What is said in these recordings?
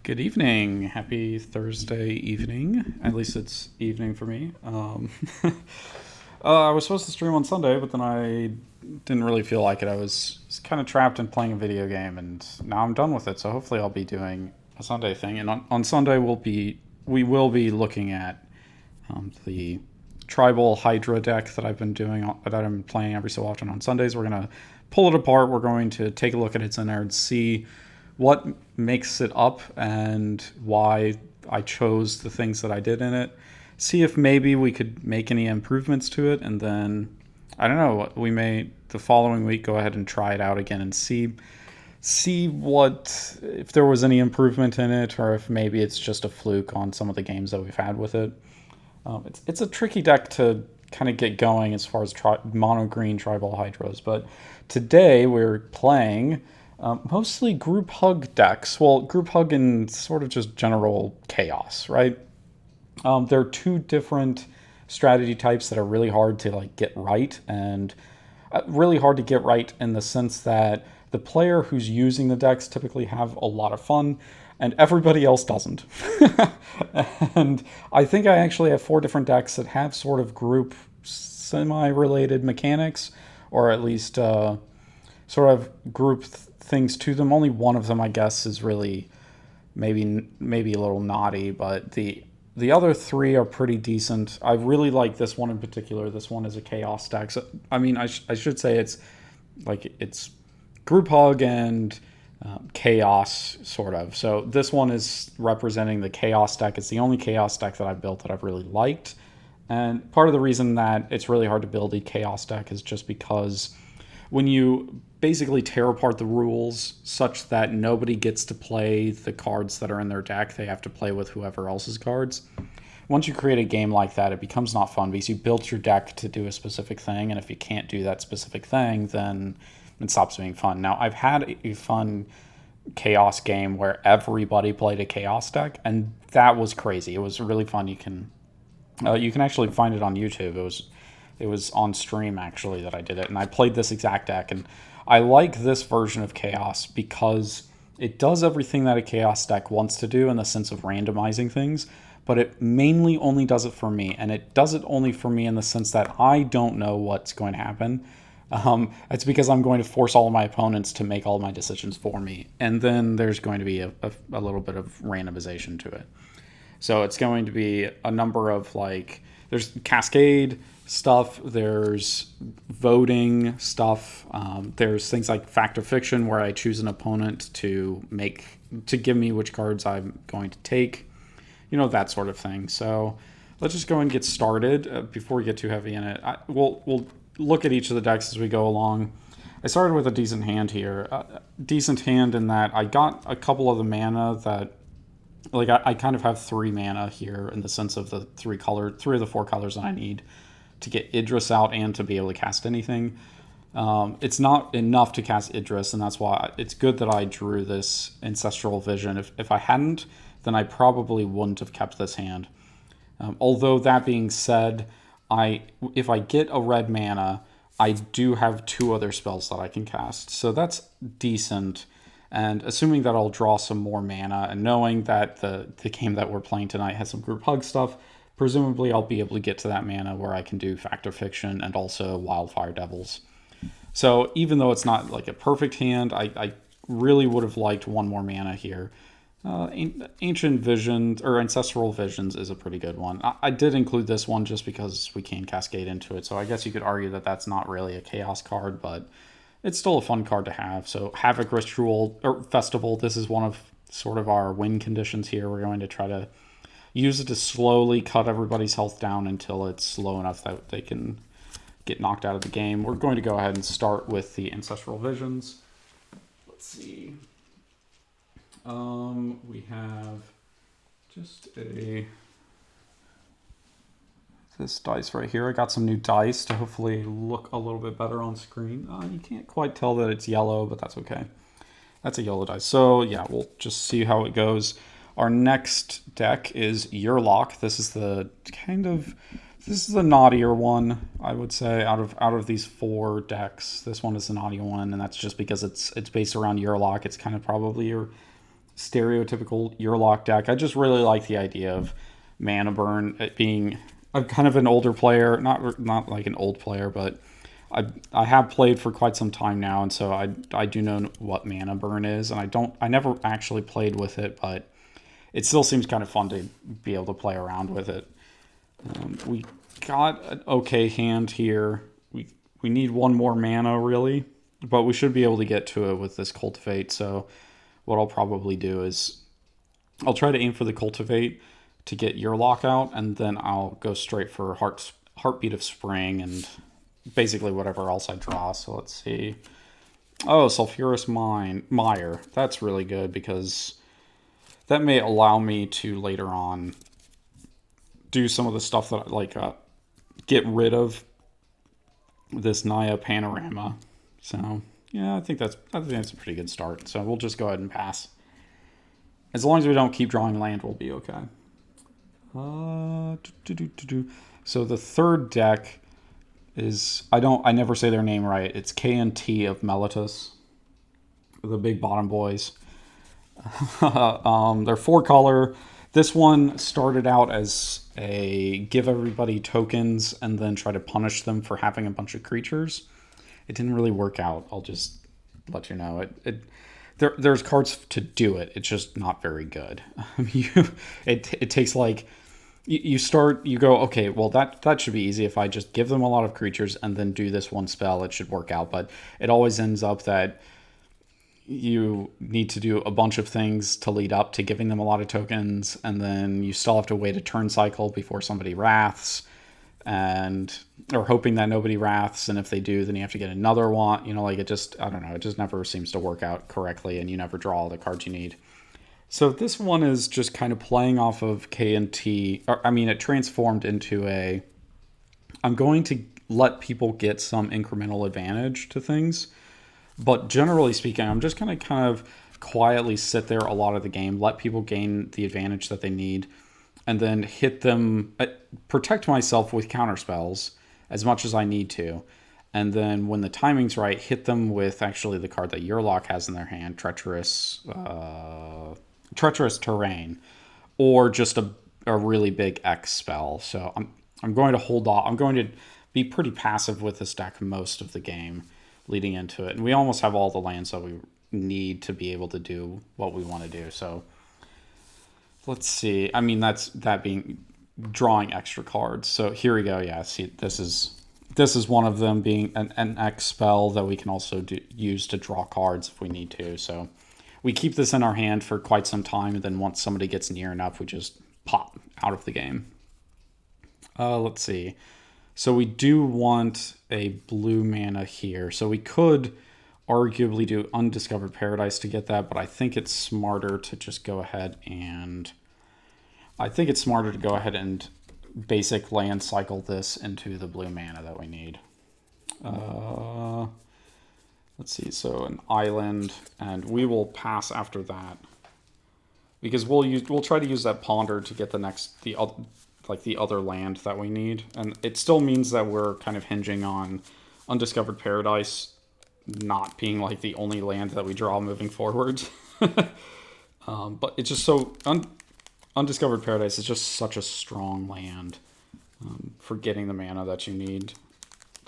Good evening. Happy Thursday evening. At least it's evening for me. I was supposed to stream on Sunday, but then I didn't really feel like it. I was kind of trapped in playing a video game, and now I'm done with it. So hopefully, I'll be doing a Sunday thing. And on Sunday, we will be looking at the tribal Hydra deck that I've been doing that I'm playing every so often on Sundays. We're gonna pull it apart. We're going to take a look at its innards, see what makes it up and why I chose the things that I did in it. See if maybe we could make any improvements to it, and then I don't know. We may the following week go ahead and try it out again and see what if there was any improvement in it, or if maybe it's just a fluke on some of the games that we've had with it. It's a tricky deck to kind of get going as far as mono green tribal hydras, but today we're playing mostly group hug decks. Well, group hug and sort of just general chaos, right? There are two different strategy types that are really hard to get right, and really hard to get right in the sense that the player who's using the decks typically have a lot of fun, and everybody else doesn't. And I think I actually have four different decks that have sort of group semi-related mechanics, or at least sort of group things to them. Only one of them, I guess, is really maybe a little naughty, but the other three are pretty decent. I really like this one in particular. This one is a chaos deck. So, I mean, I should say it's group hug and chaos, sort of. So this one is representing the chaos deck. It's the only chaos deck that I've built that I've really liked. And part of the reason that it's really hard to build a chaos deck is just because when you basically tear apart the rules such that nobody gets to play the cards that are in their deck, they have to play with whoever else's cards. Once you create a game like that, it becomes not fun because you built your deck to do a specific thing, and if you can't do that specific thing, then it stops being fun. Now, I've had a fun chaos game where everybody played a chaos deck, and that was crazy. It was really fun. You can actually find it on YouTube. It was on stream, actually, that I did it, and I played this exact deck, and I like this version of Chaos because it does everything that a Chaos deck wants to do in the sense of randomizing things, but it mainly only does it for me, and it does it only for me in the sense that I don't know what's going to happen. It's because I'm going to force all of my opponents to make all my decisions for me, and then there's going to be a little bit of randomization to it. So it's going to be a number of there's Cascade stuff, there's voting stuff, there's things like Fact or Fiction where I choose an opponent to give me which cards I'm going to take, that sort of thing. So let's just go and get started before we get too heavy in it. We'll look at each of the decks as we go along. I started with a decent hand here. Decent hand in that I got a couple of the mana that I kind of have 3 mana here in the sense of the 3 of the 4 colors that I need to get Yidris out and to be able to cast anything. It's not enough to cast Yidris, and that's why it's good that I drew this Ancestral Vision. If I hadn't, then I probably wouldn't have kept this hand. Although that being said, if I get a red mana, I do have 2 other spells that I can cast. So that's decent. And assuming that I'll draw some more mana, and knowing that the game that we're playing tonight has some group hug stuff, presumably I'll be able to get to that mana where I can do Fact or Fiction and also Wildfire Devils. So even though it's not a perfect hand, I really would have liked 1 more mana here. Ancient Visions, or Ancestral Visions, is a pretty good one. I did include this one just because we can cascade into it, so I guess you could argue that that's not really a Chaos card, but it's still a fun card to have. So Havoc Ritual, or Festival, this is one of sort of our win conditions here. We're going to try to use it to slowly cut everybody's health down until it's low enough that they can get knocked out of the game. We're going to go ahead and start with the Ancestral Visions. Let's see. We have just this dice right here. I got some new dice to hopefully look a little bit better on screen. You can't quite tell that it's yellow, but that's okay. That's a yellow dice. So yeah, we'll just see how it goes. Our next deck is Yurlok. This is the naughtier one, I would say, out of these 4 decks. This one is the naughty one, and that's just because it's based around Yurlok. It's kind of probably stereotypical Yurlok deck. I just really like the idea of mana burn. It being I'm kind of an older player, not like an old player, but I have played for quite some time now, and so I do know what mana burn is, and I never actually played with it, but it still seems kind of fun to be able to play around with it. We got an okay hand here. We need one more mana really, but we should be able to get to it with this cultivate. So what I'll probably do is I'll try to aim for the cultivate to get Yurlok out, and then I'll go straight for heartbeat of spring and basically whatever else I draw. So let's see. Oh, sulfurous mire. That's really good because that may allow me to later on do some of the stuff that like get rid of this Naya panorama. So yeah, I think that's a pretty good start. So we'll just go ahead and pass. As long as we don't keep drawing land, we'll be okay. So the third deck is I never say their name right. It's KNT of Meletus, the big bottom boys. They're 4-color. This one started out as a give everybody tokens and then try to punish them for having a bunch of creatures. It didn't really work out. I'll just let you know. There's cards to do it. It's just not very good. It takes like you go, okay, well that should be easy if I just give them a lot of creatures and then do this one spell. It should work out, but it always ends up that you need to do a bunch of things to lead up to giving them a lot of tokens, and then you still have to wait a turn cycle before somebody wraths, or hoping that nobody wraths, and if they do, then you have to get another one. Like it just, I don't know, it just never seems to work out correctly, and you never draw all the cards you need. So this one is just kind of playing off of KNT. It transformed into I'm going to let people get some incremental advantage to things. But generally speaking, I'm just going to kind of quietly sit there a lot of the game, let people gain the advantage that they need, and then hit them, protect myself with counter spells as much as I need to. And then when the timing's right, hit them with actually the card that Yurlok has in their hand, Treacherous Terrain, or just a really big X spell. So I'm going to hold off. I'm going to be pretty passive with this deck most of the game leading into it. And we almost have all the lands that we need to be able to do what we want to do. So let's see. That being drawing extra cards. So here we go. Yeah, see, this is one of them, being an X spell that we can also use to draw cards if we need to. So we keep this in our hand for quite some time, and then once somebody gets near enough, we just pop out of the game. Let's see. So we do want a blue mana here. So we could arguably do Undiscovered Paradise to get that, but I think it's smarter to just go ahead and basic land cycle this into the blue mana that we need. Let's see, so an island, and we will pass after that because we'll try to use that ponder to get the other land that we need, and it still means that we're kind of hinging on Undiscovered Paradise not being like the only land that we draw moving forward. But it's just so Undiscovered Paradise is just such a strong land for getting the mana that you need,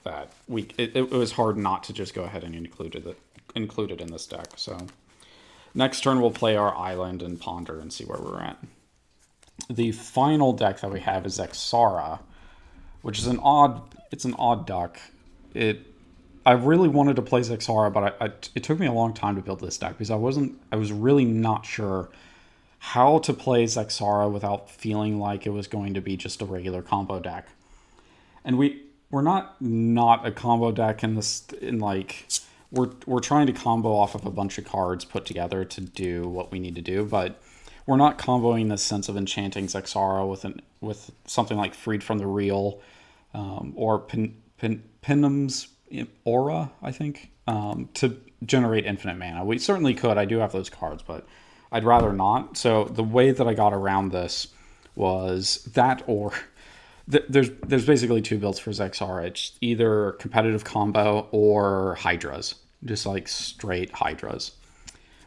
that it was hard not to just go ahead and include it in this deck. So next turn we'll play our island and ponder and see where we're at. The final deck that we have is Zaxara, which is an odd deck. I really wanted to play Zaxara, but it took me a long time to build this deck because I was really not sure how to play Zaxara without feeling like it was going to be just a regular combo deck. And we're not a combo deck we're trying to combo off of a bunch of cards put together to do what we need to do, but we're not comboing the sense of enchanting Zaxara with something like Freed from the Real, or Penum's Aura, I think, to generate infinite mana. We certainly could. I do have those cards, but I'd rather not. So the way that I got around this was that, or there's basically two builds for Zaxara. It's either competitive combo or Hydras, just like straight Hydras.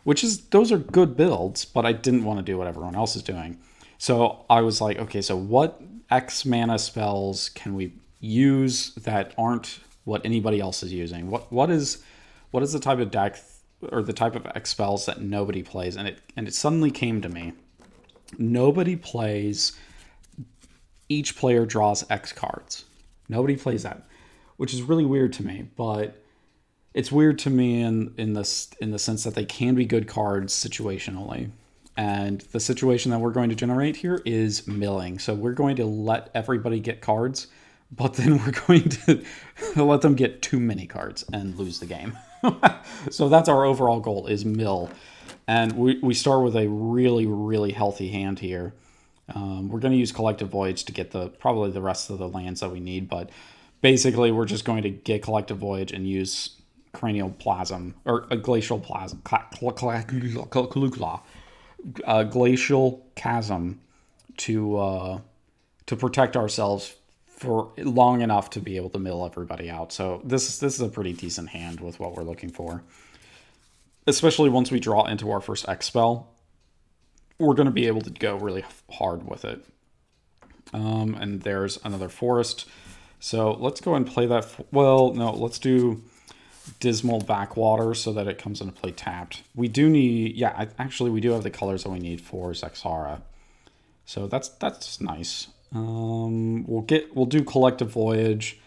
which is, those are good builds, but I didn't want to do what everyone else is doing. So I was like, okay, so what X mana spells can we use that aren't what anybody else is using? What is the type of deck or the type of X spells that nobody plays? And it suddenly came to me. Nobody plays each player draws X cards. Nobody plays that, which is really weird to me, but it's weird to me in the sense that they can be good cards situationally. And the situation that we're going to generate here is milling. So we're going to let everybody get cards, but then we're going to let them get too many cards and lose the game. So that's our overall goal, is mill. And we start with a really, really healthy hand here. We're going to use Collective Voyage to get probably the rest of the lands that we need, but basically we're just going to get Collective Voyage and use Cranial Plasm, or a Glacial Plasm, Glacial Chasm to protect ourselves for long enough to be able to mill everybody out. So this is a pretty decent hand with what we're looking for. Especially once we draw into our first X spell, we're going to be able to go really hard with it. And there's another forest. So let's go and play that. Well, no, let's do Dismal Backwater so that it comes into play tapped. We do need, yeah, actually we do have the colors that we need for Zaxara. So that's nice. We'll do Collective Voyage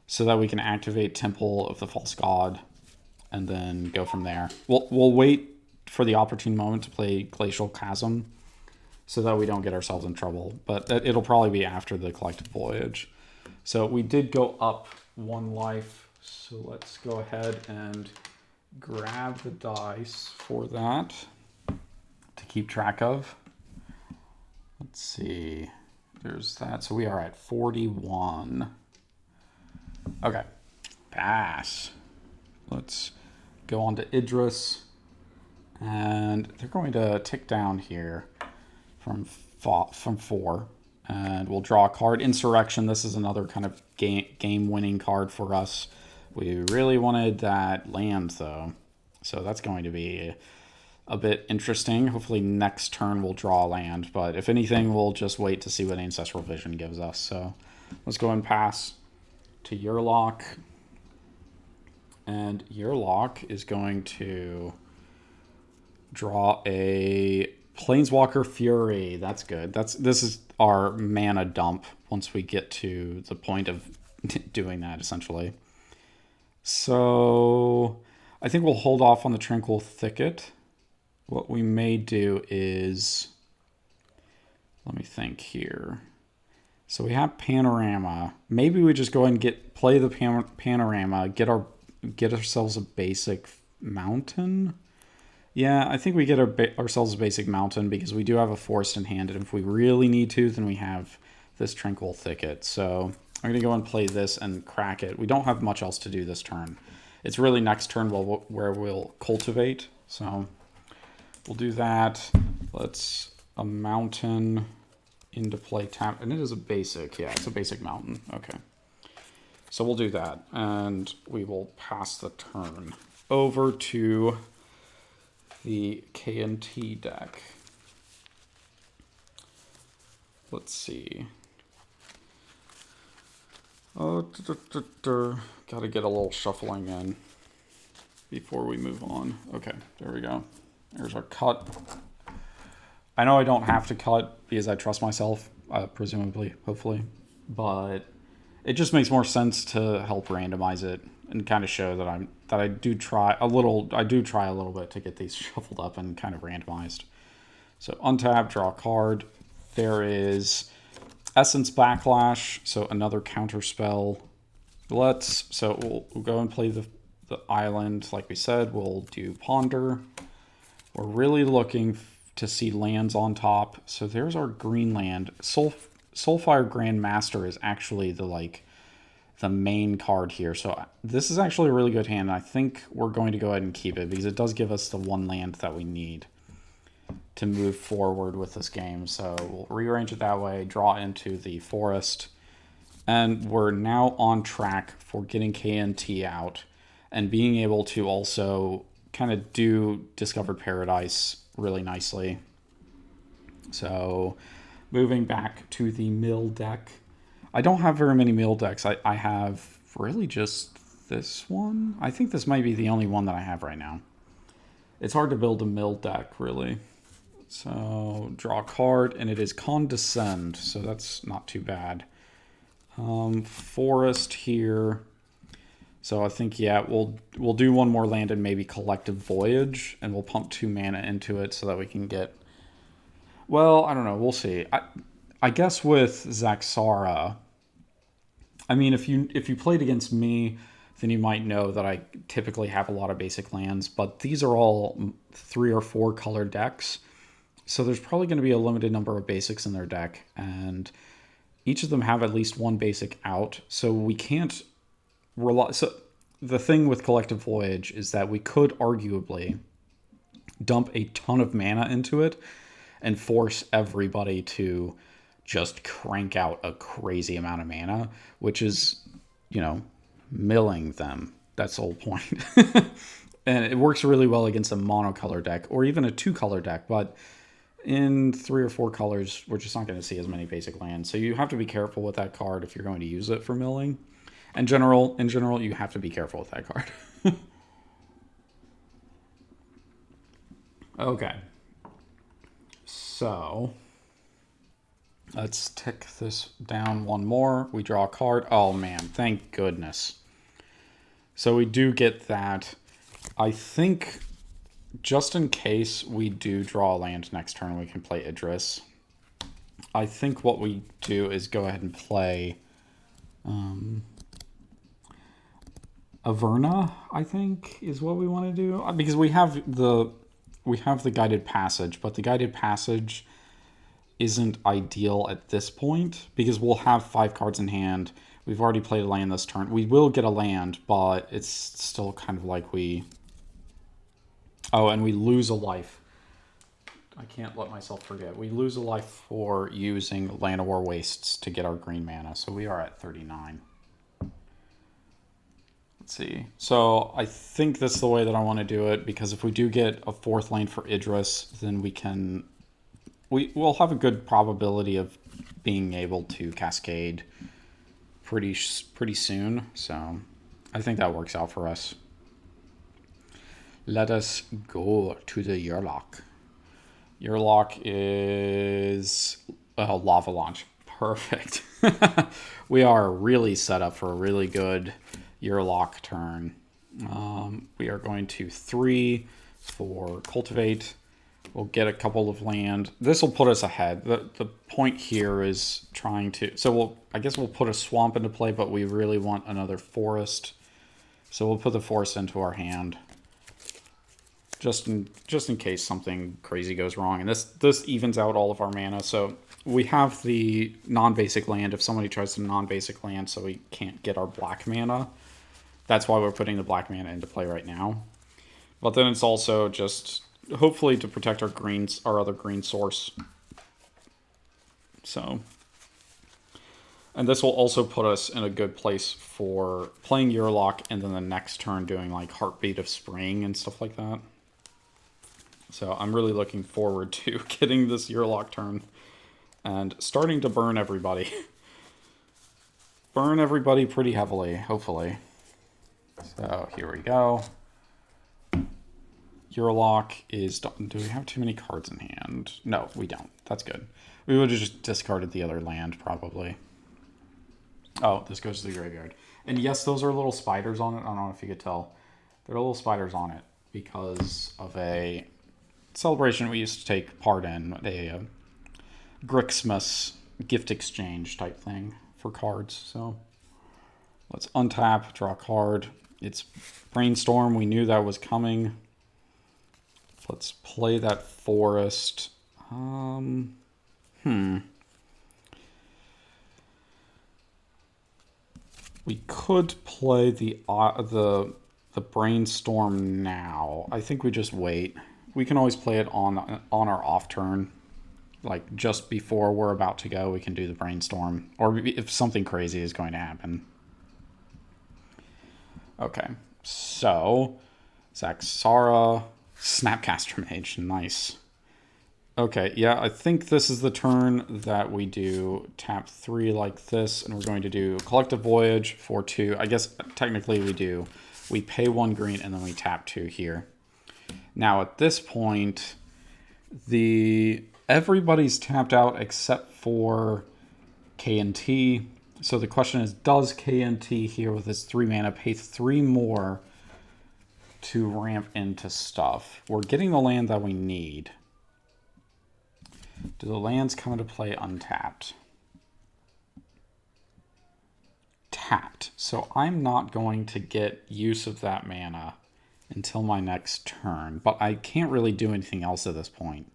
so that we can activate Temple of the False God and then go from there. We'll wait for the opportune moment to play Glacial Chasm so that we don't get ourselves in trouble. But it'll probably be after the Collective Voyage. So we did go up 1 life. So let's go ahead and grab the dice for that to keep track of. Let's see. There's that. So we are at 41. Okay. Pass. Let's go on to Yidris. And they're going to tick down here from 4. And we'll draw a card. Insurrection. This is another kind of game-winning card for us. We really wanted that land, though. So that's going to be a bit interesting. Hopefully next turn we'll draw a land. But if anything, we'll just wait to see what Ancestral Vision gives us. So let's go and pass to Yurlok. And Yurlok is going to draw a Planeswalker Fury. That's good. This is our mana dump once we get to the point of doing that, essentially. So I think we'll hold off on the Tranquil Thicket. What we may do is, let me think here. So we have Panorama. Maybe we just go ahead and play the Panorama, get ourselves a basic mountain. Yeah, I think we get ourselves a basic mountain because we do have a forest in hand, and if we really need to, then we have this Tranquil Thicket. So I'm going to go and play this and crack it. We don't have much else to do this turn. It's really next turn where we'll cultivate. So we'll do that. Let's a mountain into play tap. And it is a basic. Yeah, it's a basic mountain. Okay. So we'll do that. And we will pass the turn over to the KNT deck. Let's see. Gotta get a little shuffling in before we move on. Okay, there we go. There's our cut. I know I don't have to cut because I trust myself, presumably, hopefully, but it just makes more sense to help randomize it and kind of show that I do try a little bit to get these shuffled up and kind of randomized. So untap, draw a card. There is Essence Backlash, so another counter spell. So we'll go and play the island. Like we said, we'll do Ponder. We're really looking to see lands on top. So there's our green land. Soulfire Grandmaster is actually the main card here. So this is actually a really good hand. I think we're going to go ahead and keep it because it does give us the 1 land that we need to move forward with this game. So we'll rearrange it that way, draw into the forest, and we're now on track for getting KNT out and being able to also kind of do Discovered Paradise really nicely. So moving back to the mill deck. I don't have very many mill decks. I have really just this one. I think this might be the only one that I have right now. It's hard to build a mill deck, really. So draw a card, and it is Condescend, so that's not too bad. Forest here. So I think, yeah, we'll do one more land and maybe Collective Voyage, and we'll pump 2 mana into it so that we can get... Well, I don't know. We'll see. I guess with Zaxara, I mean, if you played against me, then you might know that I typically have a lot of basic lands, but these are all 3 or 4 color decks, so there's probably going to be a limited number of basics in their deck, and each of them have at least one basic out, so we can't rely... So the thing with Collective Voyage is that we could arguably dump a ton of mana into it and force everybody to just crank out a crazy amount of mana, which is, you know, milling them. That's the whole point. And it works really well against a monocolor deck or even a 2-color deck, but in 3 or 4 colors, we're just not going to see as many basic lands. So you have to be careful with that card if you're going to use it for milling. In general, you have to be careful with that card. Okay. So let's tick this down one more. We draw a card. Oh man, thank goodness. So we do get that. I think just in case we do draw a land next turn, we can play Yidris. I think what we do is go ahead and play Averna, I think, is what we want to do. Because we have the Guided Passage, but the Guided Passage isn't ideal at this point because we'll have 5 cards in hand. We've already played a land this turn. We will get a land, but it's still kind of like we... Oh, and we lose a life. I can't let myself forget. We lose a life for using Land of War Wastes to get our green mana, so we are at 39. Let's see. So I think that's the way that I want to do it, because if we do get a 4th lane for Yidris, then we'll have a good probability of being able to cascade pretty soon. So I think that works out for us. Let us go to the Yurlok. Yurlok is a Lava Launch. Perfect. We are really set up for a really good Yurlok turn. We are going to 3 for Cultivate. We'll get a couple of land. This will put us ahead. The point here is trying to... So I guess we'll put a swamp into play, but we really want another forest. So we'll put the forest into our hand. Just in case something crazy goes wrong. And this evens out all of our mana. So we have the non-basic land if somebody tries to non-basic land, so we can't get our black mana. That's why we're putting the black mana into play right now. But then it's also just hopefully to protect our other green source. So, and this will also put us in a good place for playing Yurlok and then the next turn doing like Heartbeat of Spring and stuff like that. So I'm really looking forward to getting this Yurlok turn and starting to burn everybody. Burn everybody pretty heavily, hopefully. So here we go. Yurlok is... Do we have too many cards in hand? No, we don't. That's good. We would have just discarded the other land, probably. Oh, this goes to the graveyard. And yes, those are little spiders on it. I don't know if you could tell. There are little spiders on it because of a celebration we used to take part in. A Grixmas gift exchange type thing for cards. So let's untap, draw a card. It's Brainstorm. We knew that was coming. Let's play that forest. We could play the Brainstorm now. I think we just wait. We can always play it on our off turn. Like just before we're about to go, we can do the Brainstorm. Or if something crazy is going to happen. Okay, so Zaxara, Snapcaster Mage, nice. Okay, yeah, I think this is the turn that we do tap 3 like this, and we're going to do Collective Voyage for 2. I guess technically we pay 1 green and then we tap 2 here. Now at this point, everybody's tapped out except for K&T. So the question is, does K&T here with his 3 mana pay 3 more to ramp into stuff? We're getting the land that we need. Do the lands come into play untapped? Tapped. So I'm not going to get use of that mana until my next turn, but I can't really do anything else at this point.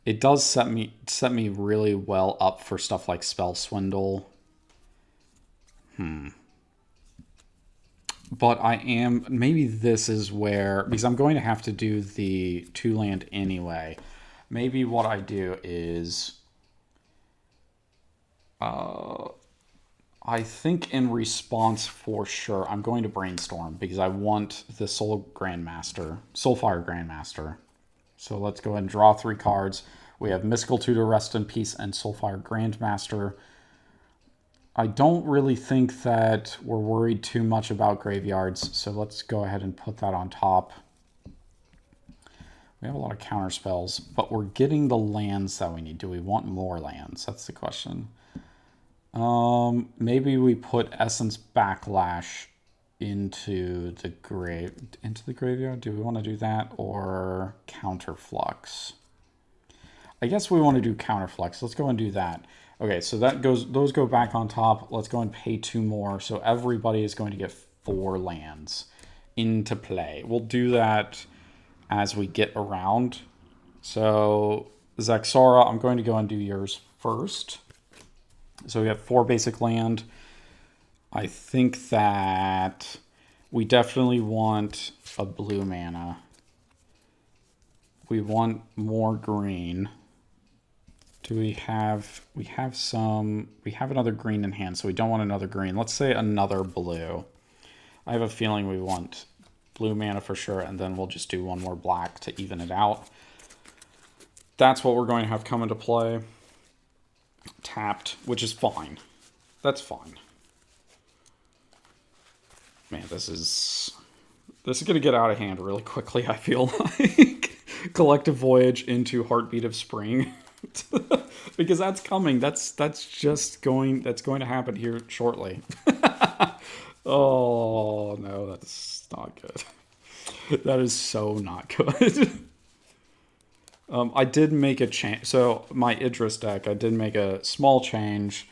It does set me really well up for stuff like Spell Swindle. But maybe this is where, because I'm going to have to do the 2 land anyway. Maybe what I do is, I think in response for sure, I'm going to Brainstorm because I want the Soulfire Grandmaster. So let's go ahead and draw 3 cards. We have Mystical Tutor, Rest in Peace, and Soulfire Grandmaster. I don't really think that we're worried too much about graveyards, so let's go ahead and put that on top. We have a lot of counter spells, but we're getting the lands that we need. Do we want more lands? That's the question. Maybe we put Essence Backlash into the graveyard. Do we want to do that, or Counterflux? I guess we want to do Counterflux. Let's go and do that. Okay, so those go back on top. Let's go and pay 2 more. So everybody is going to get 4 lands into play. We'll do that as we get around. So Zaxara, I'm going to go and do yours first. So we have 4 basic land. I think that we definitely want a blue mana. We want more green. We have another green in hand, so we don't want another green. Let's say another blue. I have a feeling we want blue mana for sure, and then we'll just do 1 more black to even it out. That's what we're going to have come into play. Tapped, which is fine. That's fine. Man, this is going to get out of hand really quickly, I feel like. Collective Voyage into Heartbeat of Spring. Because that's coming. That's going to happen here shortly. Oh no, that's not good. That is so not good. I did make a change. So my Yidris deck, I did make a small change.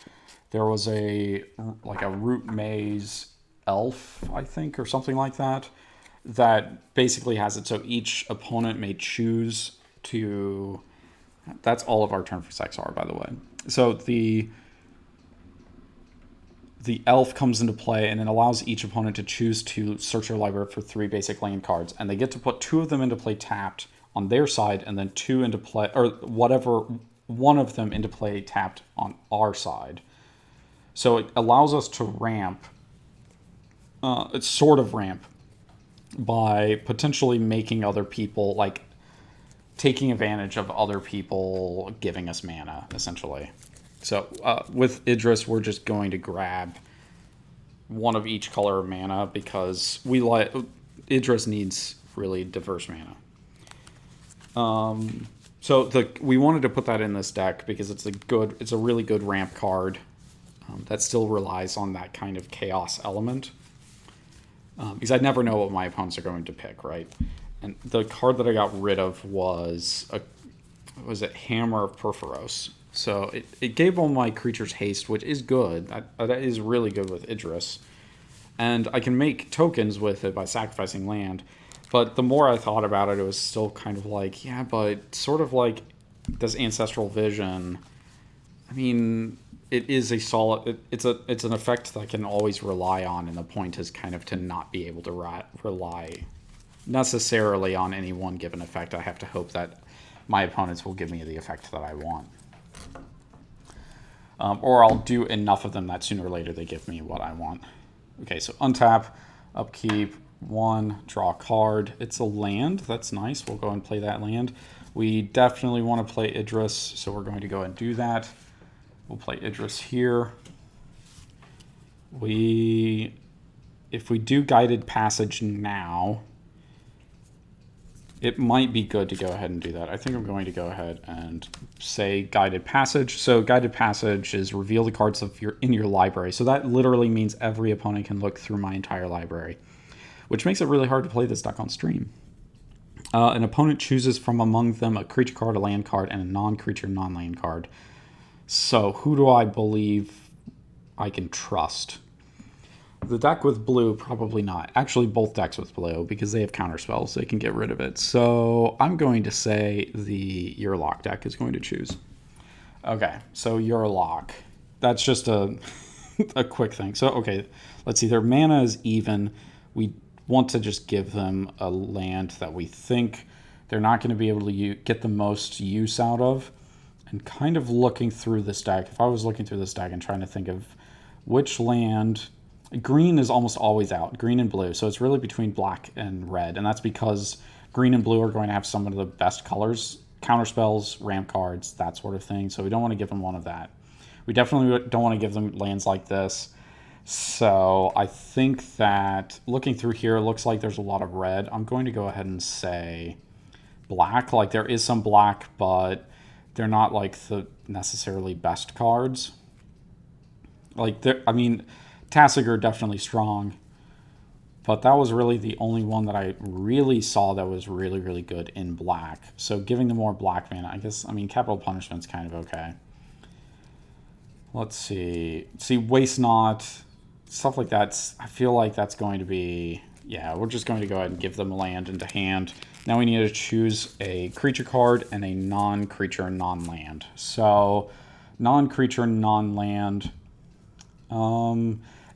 There was a Root Maze Elf, I think, or something like that, that basically has it so each opponent may choose to. That's all of our turn for Zaxara, by the way. So the elf comes into play and it allows each opponent to choose to search their library for 3 basic land cards, and they get to put 2 of them into play tapped on their side, and then 2 into play, or whatever, 1 of them into play tapped on our side. So it allows us to ramp. It's sort of ramp by potentially making other people, like, taking advantage of other people giving us mana, essentially. So with Yidris, we're just going to grab 1 of each color of mana because Yidris needs really diverse mana. So we wanted to put that in this deck because it's a really good ramp card that still relies on that kind of chaos element. Because I never know what my opponents are going to pick, right? And the card that I got rid of was Hammer of Perforos. So it gave all my creatures haste, which is good. That is really good with Yidris. And I can make tokens with it by sacrificing land. But the more I thought about it, it was still kind of like, yeah, but sort of like this Ancestral Vision. I mean, it is a solid. It's an effect that I can always rely on, and the point is kind of to not be able to rely necessarily on any one given effect. I have to hope that my opponents will give me the effect that I want. Or I'll do enough of them that sooner or later they give me what I want. Okay, so untap, upkeep, 1, draw a card. It's a land. That's nice. We'll go and play that land. We definitely want to play Yidris, so we're going to go and do that. We'll play Yidris here. If we do Guided Passage now, it might be good to go ahead and do that. I think I'm going to go ahead and say Guided Passage. So Guided Passage is reveal the cards in your library. So that literally means every opponent can look through my entire library, which makes it really hard to play this deck on stream. An opponent chooses from among them a creature card, a land card, and a non-creature, non-land card. So who do I believe I can trust? The deck with blue, probably not. Actually, both decks with blue, because they have counter spells. They can get rid of it. So I'm going to say the Yurlok deck is going to choose. Okay, so Yurlok. That's just a quick thing. So, okay, let's see. Their mana is even. We want to just give them a land that we think they're not going to be able to get the most use out of. And kind of looking through this deck, if I was looking through this deck and trying to think of which land... Green is almost always out, green and blue, so it's really between black and red, and that's because green and blue are going to have some of the best colors, counter spells, ramp cards, that sort of thing, so we don't want to give them one of that. We definitely don't want to give them lands like this. So I think that looking through here, it looks like there's a lot of red. I'm going to go ahead and say black. Like, there is some black, but they're not like the necessarily best cards. Like, I mean, Tasigur definitely strong, but that was really the only one that I really saw that was really, really good in black. So giving them more black mana, I guess, I mean, Capital Punishment's kind of okay. Let's see. See, Waste Not, stuff like that, I feel like that's going to be... Yeah, we're just going to go ahead and give them a land into hand. Now we need to choose a creature card and a non-creature, non-land. So, non-creature, non-land...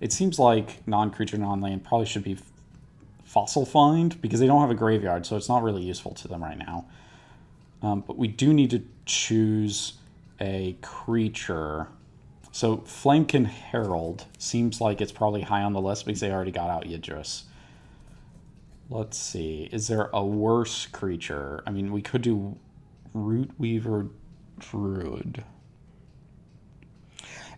it seems like non-creature, non-land probably should be Fossil Find, because they don't have a graveyard, so it's not really useful to them right now. But we do need to choose a creature. So Flamekin Herald seems like it's probably high on the list because they already got out Yidris. Let's see. Is there a worse creature? I mean, we could do Root Weaver Druid.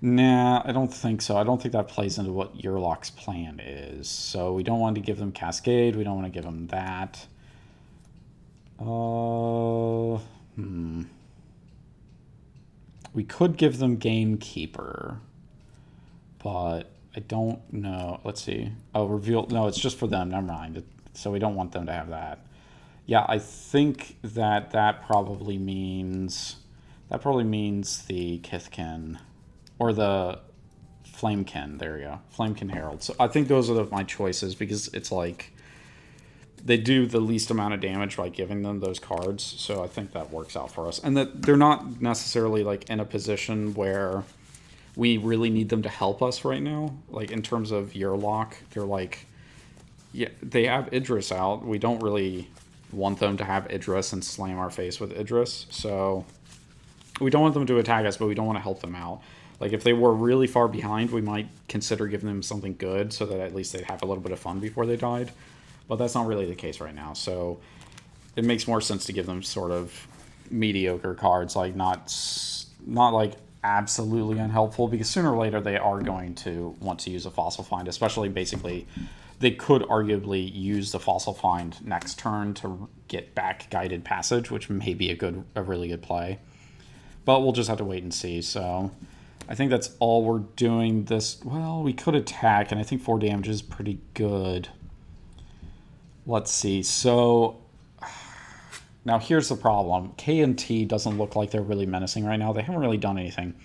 Nah, I don't think so. I don't think that plays into what Yurlok's plan is. So we don't want to give them Cascade. We don't want to give them that. We could give them Gamekeeper, but I don't know. Let's see. Oh, reveal. No, it's just for them. Never mind. So we don't want them to have that. Yeah, I think that probably means the Kithkin. Or the Flamekin, there you go. Flamekin Herald. So I think those are my choices because it's like they do the least amount of damage by giving them those cards. So I think that works out for us. And that they're not necessarily like in a position where we really need them to help us right now. Like in terms of Yurlok, they're like, yeah, they have Yidris out. We don't really want them to have Yidris and slam our face with Yidris. So we don't want them to attack us, but we don't want to help them out. Like, if they were really far behind, we might consider giving them something good so that at least they'd have a little bit of fun before they died. But that's not really the case right now. So it makes more sense to give them sort of mediocre cards, like not like absolutely unhelpful, because sooner or later they are going to want to use a Fossil Find, especially basically they could arguably use the Fossil Find next turn to get back Guided Passage, which may be a really good play. But we'll just have to wait and see, so... I think that's all we're doing this... Well, we could attack, and I think 4 damage is pretty good. Let's see. So, now here's the problem. K and T doesn't look like they're really menacing right now. They haven't really done anything.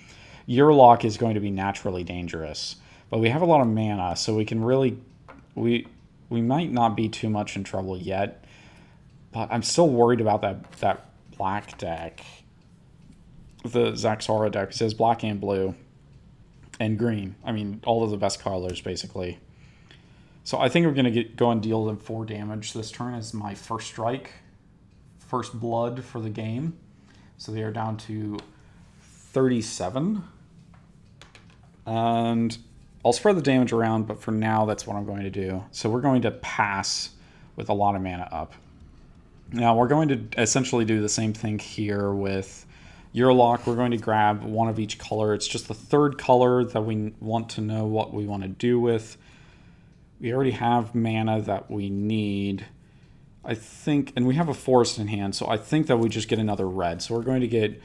Yurlok is going to be naturally dangerous. But we have a lot of mana, so we can really... We might not be too much in trouble yet. But I'm still worried about that black deck. The Zaxara deck. It says black and blue and green. I mean, all of the best colors, basically. So I think we're going to go and deal them 4 damage this turn as my first strike. First blood for the game. So they are down to 37. And I'll spread the damage around, but for now, that's what I'm going to do. So we're going to pass with a lot of mana up. Now we're going to essentially do the same thing here with Yurlok. We're going to grab one of each color. It's just the third color that we want to know what we want to do with. We already have mana that we need, I think, and we have a forest in hand, so I think that we just get another red. So we're going to get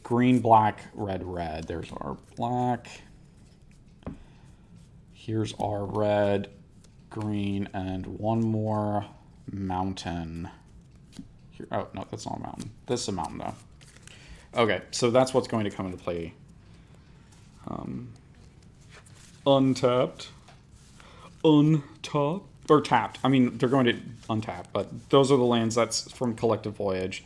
green, black, red, red. There's our black. Here's our red, green, and one more mountain. Here, oh, no, that's not a mountain. This is a mountain, though. Okay, so that's what's going to come into play. Untapped. Untop. Or tapped. I mean, they're going to untap, but those are the lands. That's from Collective Voyage.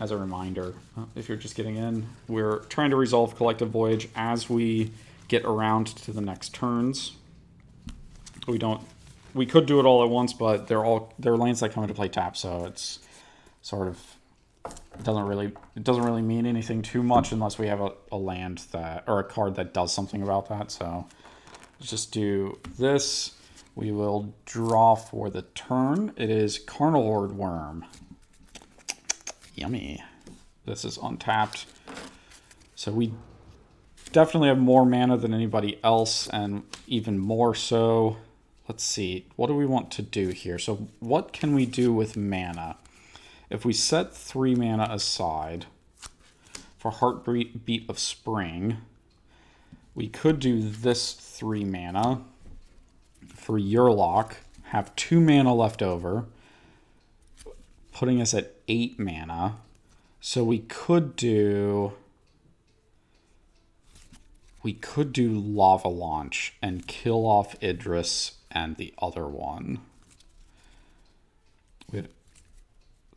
As a reminder, if you're just getting in, we're trying to resolve Collective Voyage as we get around to the next turns. We could do it all at once, but they're lands that come into play tap, so it's sort of it doesn't really mean anything too much unless we have a land that, or a card that does something about that. So let's just do this. We will draw for the turn. It is Carnal Horde Worm. Yummy. This is untapped. So we definitely have more mana than anybody else, and even more so. Let's see. What do we want to do here? So what can we do with mana? If we set 3 mana aside for Heartbeat of Spring, we could do this 3 mana for Yurlok, have 2 mana left over, putting us at 8 mana. So we could do Lava Launch and kill off Yidris and the other one.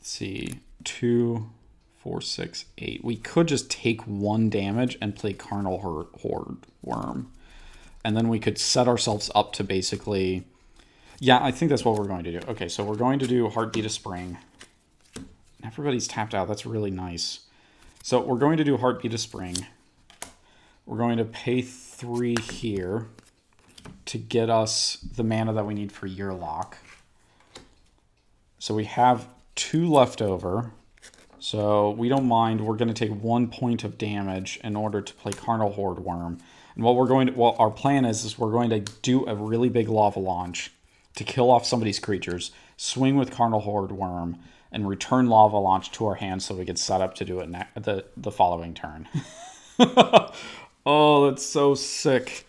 Let's see, 2, 4, 6, 8. We could just take 1 damage and play Carnal Horde Worm. And then we could set ourselves up to basically... Yeah, I think that's what we're going to do. Okay, so we're going to do Heartbeat of Spring. Everybody's tapped out. That's really nice. So we're going to do Heartbeat of Spring. We're going to pay 3 here to get us the mana that we need for Yurlok. So we have 2 left over. So we don't mind. We're going to take 1 point of damage in order to play Carnal Horde Worm. And what our plan is we're going to do a really big Lava Launch to kill off somebody's creatures, swing with Carnal Horde Worm, and return Lava Launch to our hand so we can set up to do it the following turn. Oh, that's so sick.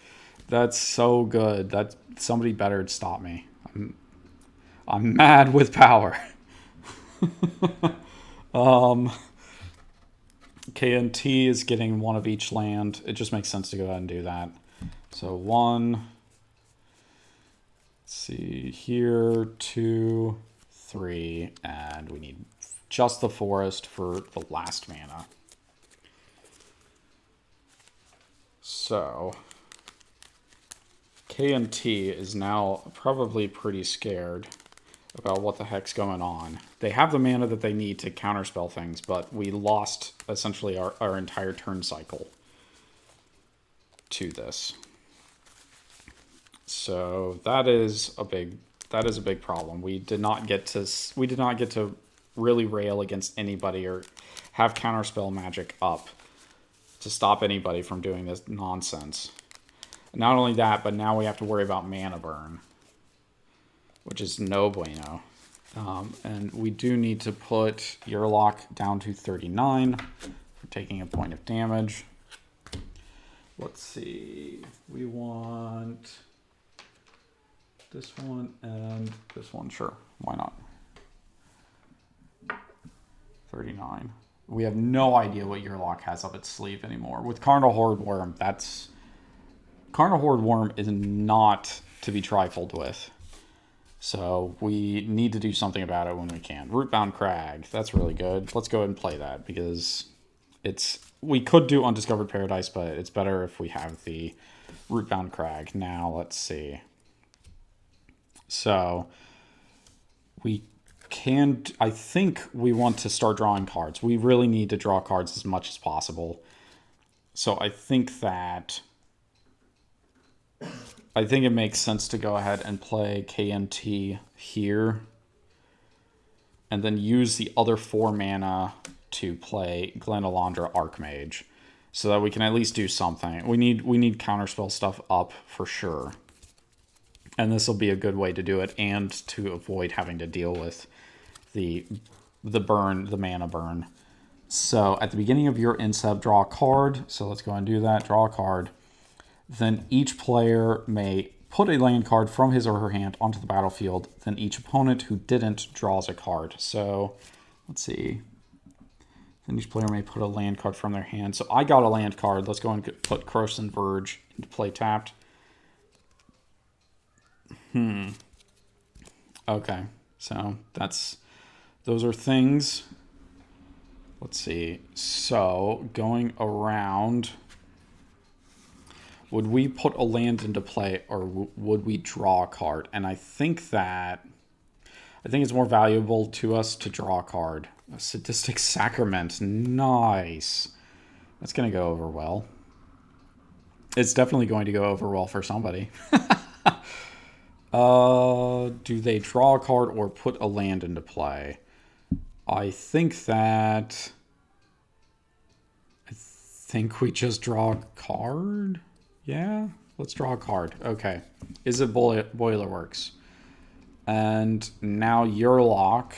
That's so good. That somebody better stop me. I'm mad with power. KNT is getting 1 of each land. It just makes sense to go ahead and do that. So 1. Let's see here, 2, 3, and we need just the forest for the last mana. So KNT is now probably pretty scared about what the heck's going on. They have the mana that they need to counterspell things, but we lost essentially our entire turn cycle to this. So that is a big problem. We did not get to really rail against anybody or have counterspell magic up to stop anybody from doing this nonsense. Not only that, but now we have to worry about mana burn, which is no bueno. And we do need to put Yurlok down to 39 for taking a point of damage. Let's see. We want this one and this one. Sure, why not? 39. We have no idea what Yurlok has up its sleeve anymore. With Carnal Horde Worm, Carnal Horde Worm is not to be trifled with. So we need to do something about it when we can. Rootbound Crag, that's really good. Let's go ahead and play that because we could do Undiscovered Paradise, but it's better if we have the Rootbound Crag. Now let's see. So I think we want to start drawing cards. We really need to draw cards as much as possible. So I think that I think it makes sense to go ahead and play KMT here. And then use the other 4 mana to play Glenalandra Archmage. So that we can at least do something. We need counterspell stuff up for sure. And this will be a good way to do it and to avoid having to deal with the mana burn. So at the beginning of your incept, draw a card. So let's go and do that. Draw a card. Then each player may put a land card from his or her hand onto the battlefield. Then each opponent who didn't draws a card. So let's see. Then each player may put a land card from their hand. So I got a land card. Let's go and put Corrosive Verge into play tapped. Okay, so those are things. Let's see. So going around, would we put a land into play or would we draw a card? And I think it's more valuable to us to draw a card. A Sadistic Sacrament. Nice. That's going to go over well. It's definitely going to go over well for somebody. Do they draw a card or put a land into play? I think we just draw a card. Yeah, let's draw a card. Okay. Is it Boilerworks? And now Yurlok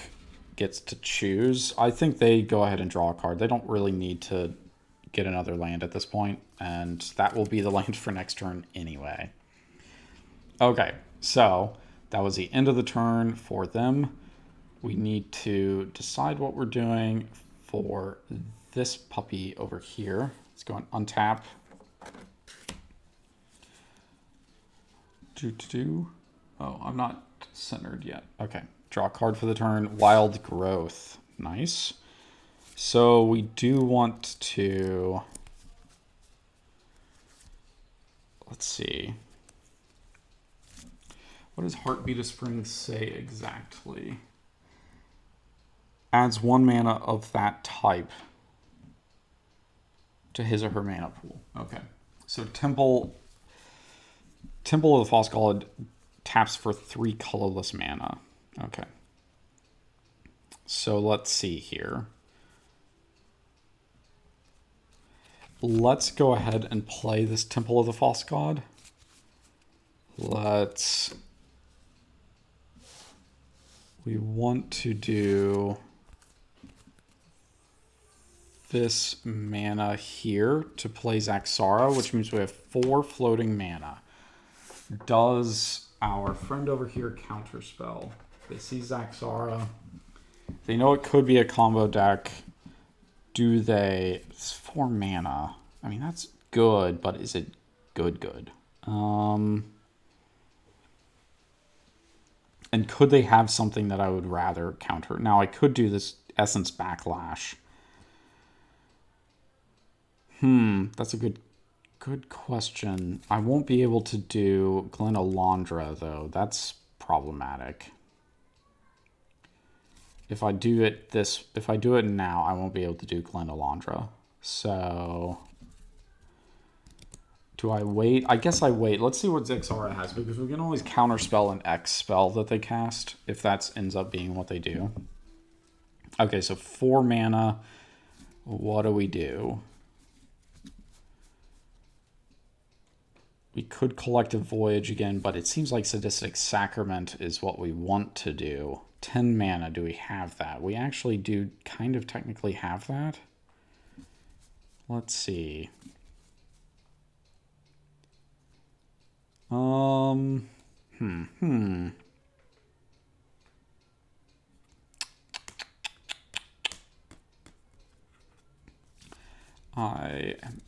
gets to choose. I think they go ahead and draw a card. They don't really need to get another land at this point, and that will be the land for next turn anyway. Okay, so that was the end of the turn for them. We need to decide what we're doing for this puppy over here. Let's go and untap. Oh, I'm not centered yet. Okay, draw a card for the turn. Wild Growth. Nice. So we do want to... Let's see. What does Heartbeat of Spring say exactly? Adds 1 mana of that type to his or her mana pool. Okay. So Temple of the False God taps for 3 colorless mana. Okay. So let's see here. Let's go ahead and play this Temple of the False God. We want to do this mana here to play Zaxara, which means we have 4 floating mana. Does our friend over here counterspell? They see Zaxara. They know it could be a combo deck. Do they? It's 4 mana. I mean, that's good, but is it good? And could they have something that I would rather counter? Now, I could do this Essence Backlash. That's a good question. I won't be able to do Glenalandra, though. That's problematic. If I do it now, I won't be able to do Glenalandra. So do I wait? I guess I wait. Let's see what Zaxara has, because we can always counterspell an X spell that they cast if that ends up being what they do. Okay, so 4 mana. What do we do? We could Collective Voyage again, but it seems like Sadistic Sacrament is what we want to do. 10 mana, do we have that? We actually do kind of technically have that. Let's see.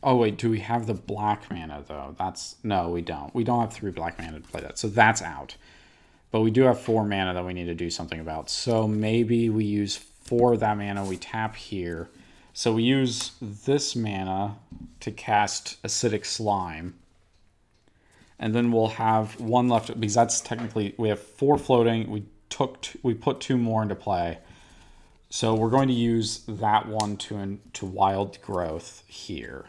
Oh wait, do we have the black mana though? No, we don't. We don't have 3 black mana to play that, so that's out. But we do have 4 mana that we need to do something about. So maybe we use 4 of that mana, we tap here. So we use this mana to cast Acidic Slime. And then we'll have 1 left, because that's technically, we have 4 floating. We put 2 more into play. So we're going to use that one to Wild Growth here.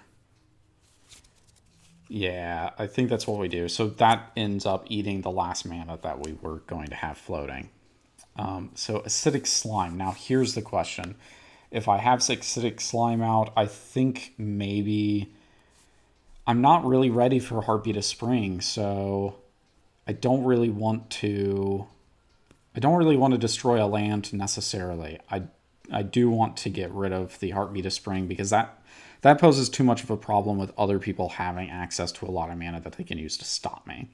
Yeah, I think that's what we do. So that ends up eating the last mana that we were going to have floating. So acidic slime. Now here's the question. If I have acidic slime out, I think maybe I'm not really ready for Heartbeat of Spring, so I don't really want to destroy a land necessarily. I do want to get rid of the Heartbeat of Spring because that poses too much of a problem with other people having access to a lot of mana that they can use to stop me.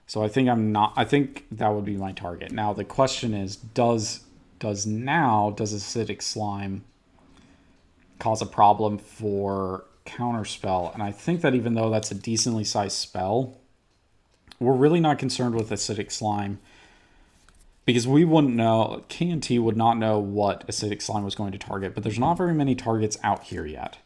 So I think I think that would be my target. Now the question is, does Acidic Slime cause a problem for Counterspell? And I think that even though that's a decently sized spell, we're really not concerned with Acidic Slime because we wouldn't know, K&T would not know what Acidic Slime was going to target, but there's not very many targets out here yet.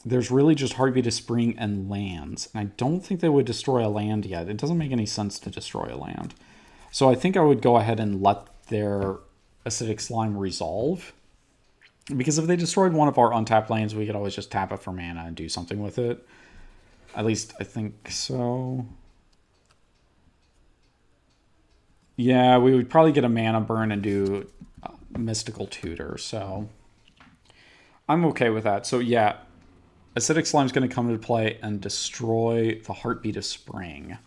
There's really just Heartbeat of Spring and lands. And I don't think they would destroy a land yet. It doesn't make any sense to destroy a land. So I think I would go ahead and let their Acidic Slime resolve. Because if they destroyed one of our untapped lands, we could always just tap it for mana and do something with it. At least I think so. Yeah, we would probably get a mana burn and do Mystical Tutor. So I'm okay with that. So yeah, Acidic Slime's going to come into play and destroy the Heartbeat of Spring.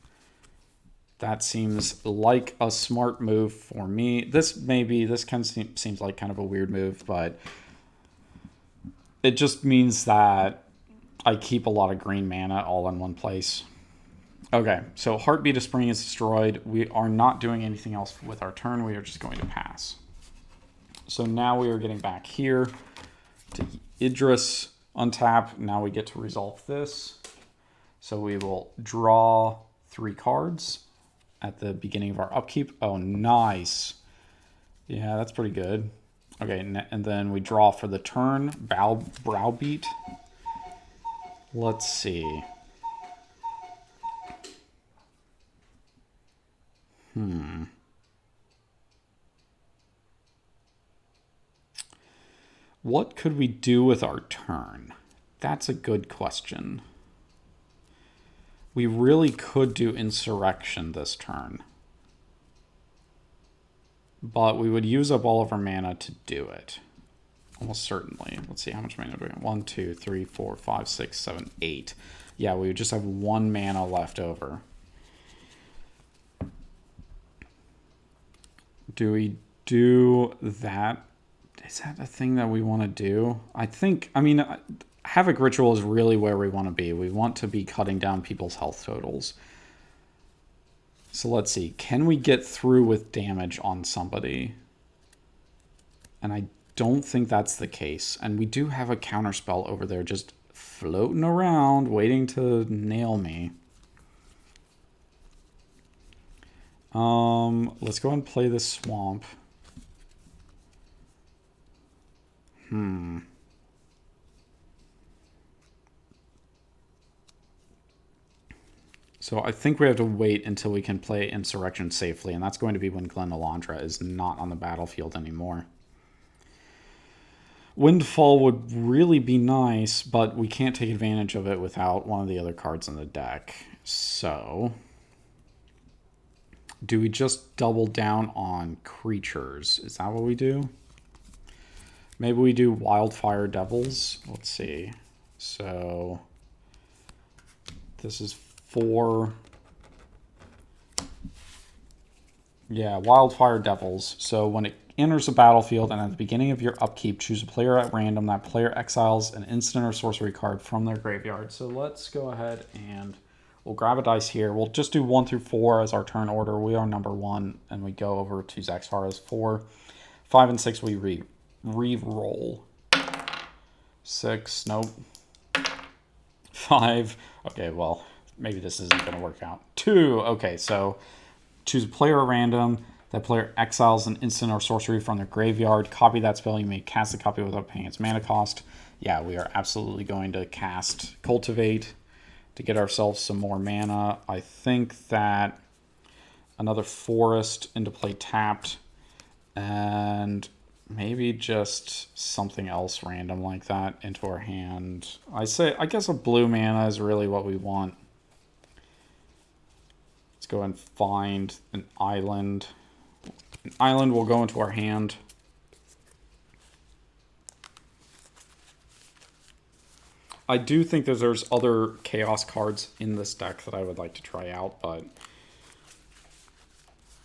That seems like a smart move for me. This kind of seems like kind of a weird move, but it just means that I keep a lot of green mana all in one place. Okay, so Heartbeat of Spring is destroyed. We are not doing anything else with our turn. We are just going to pass. So now we are getting back here to Yidris, untap. Now we get to resolve this. So we will draw 3 cards at the beginning of our upkeep. Oh, nice. Yeah, that's pretty good. Okay, and then we draw for the turn. Browbeat. Let's see. What could we do with our turn? That's a good question. We really could do Insurrection this turn. But we would use up all of our mana to do it. Almost certainly. Let's see, how much mana do we have? 1, 2, 3, 4, 5, 6, 7, 8. Yeah, we would just have 1 mana left over. Do we do that? Is that a thing that we want to do? I mean, Havoc Ritual is really where we want to be. We want to be cutting down people's health totals. So let's see. Can we get through with damage on somebody? And I don't think that's the case. And we do have a counterspell over there just floating around, waiting to nail me. Let's go and play this swamp. So I think we have to wait until we can play Insurrection safely, and that's going to be when Glen Elandra is not on the battlefield anymore. Windfall would really be nice, but we can't take advantage of it without one of the other cards in the deck. So do we just double down on creatures? Is that what we do? Maybe we do Wildfire Devils. Let's see. So this is 4. Yeah, Wildfire Devils. So when it enters the battlefield and at the beginning of your upkeep, choose a player at random. That player exiles an instant or sorcery card from their graveyard. So let's go ahead and we'll grab a dice here. We'll just do 1 through 4 as our turn order. We are number 1, and we go over to Zaxara's 4. 5 and 6 we re-roll. 6, nope. 5, okay, well, maybe this isn't going to work out. 2, okay, so choose a player at random. That player exiles an instant or sorcery from their graveyard. Copy that spell. You may cast a copy without paying its mana cost. Yeah, we are absolutely going to cast Cultivate to get ourselves some more mana. I think that another Forest into play tapped. And maybe just something else random like that into our hand. I guess a blue mana is really what we want. Let's go and find an island. An island will go into our hand. I do think that there's other chaos cards in this deck that I would like to try out,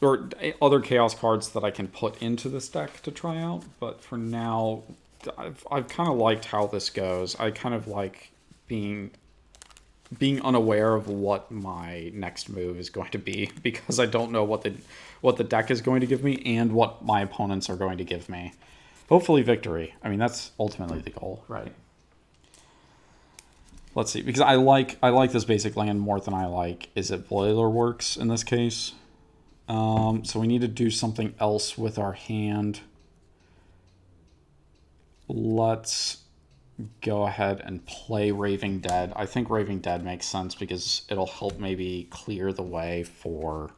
or other chaos cards that I can put into this deck to try out. But for now, I've kind of liked how this goes. I kind of like being unaware of what my next move is going to be, because I don't know what the deck is going to give me and what my opponents are going to give me. Hopefully victory. I mean, that's ultimately the goal, right? Let's see, because I like this basic land more than I like Is It Boiler Works in this case. So we need to do something else with our hand. Let's go ahead and play Raving Dead. I think Raving Dead makes sense because it'll help maybe clear the way for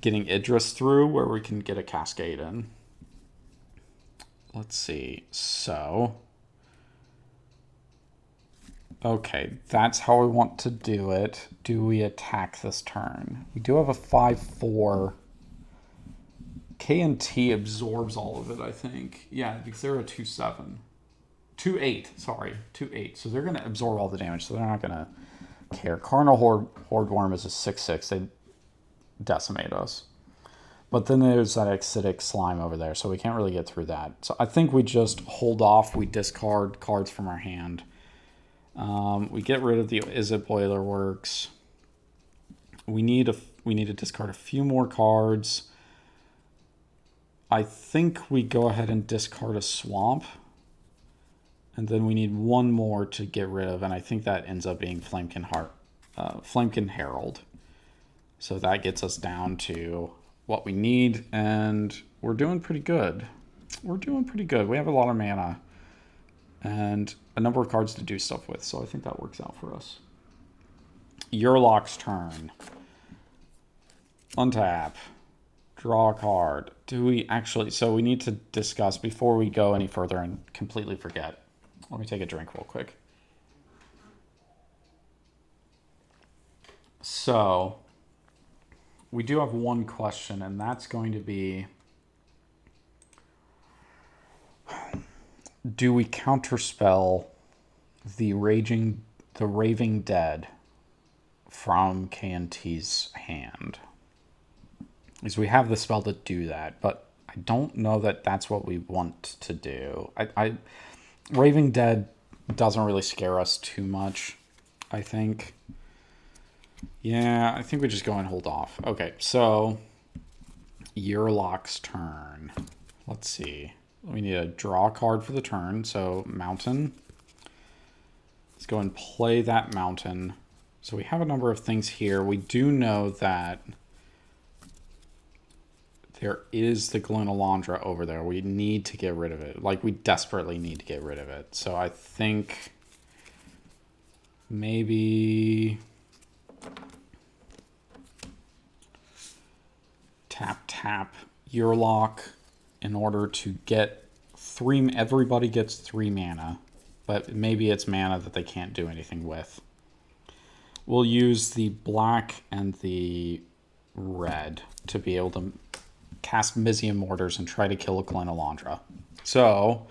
getting Yidris through, where we can get a Cascade in. Let's see. So, okay, that's how we want to do it. Do we attack this turn? We do have a 5/4. K&T absorbs all of it, I think. Yeah, because they're a 2/7. 2/8, sorry. 2/8. So they're going to absorb all the damage, so they're not going to care. Carnal Horde Worm is a 6/6. They decimate us. But then there's that acidic slime over there, so we can't really get through that. So I think we just hold off. We discard cards from our hand. We get rid of the Is It Boiler Works. We need to discard a few more cards. I think we go ahead and discard a Swamp. And then we need one more to get rid of, and I think that ends up being Flamekin Herald. So that gets us down to what we need, and we're doing pretty good. We're doing pretty good. We have a lot of mana and a number of cards to do stuff with, so I think that works out for us. Yurlok's turn. Untap. Draw a card. Do we actually... So we need to discuss before we go any further and completely forget. Let me take a drink real quick. So, we do have one question, and that's going to be... Do we counterspell the Raving Dead from K&T's hand? Because we have the spell to do that, but I don't know that that's what we want to do. Raving Dead doesn't really scare us too much, I think. Yeah, I think we just go and hold off. Okay, so Yurlok's turn. Let's see. We need to draw a card for the turn, so Mountain. Let's go and play that Mountain. So we have a number of things here. We do know that there is the Glenalandra over there. We need to get rid of it. Like, we desperately need to get rid of it. So I think maybe tap Yurlok in order to get 3. Everybody gets 3 mana, but maybe it's mana that they can't do anything with. We'll use the black and the red to be able to cast Mizzium Mortars and try to kill a Glenalandra. So,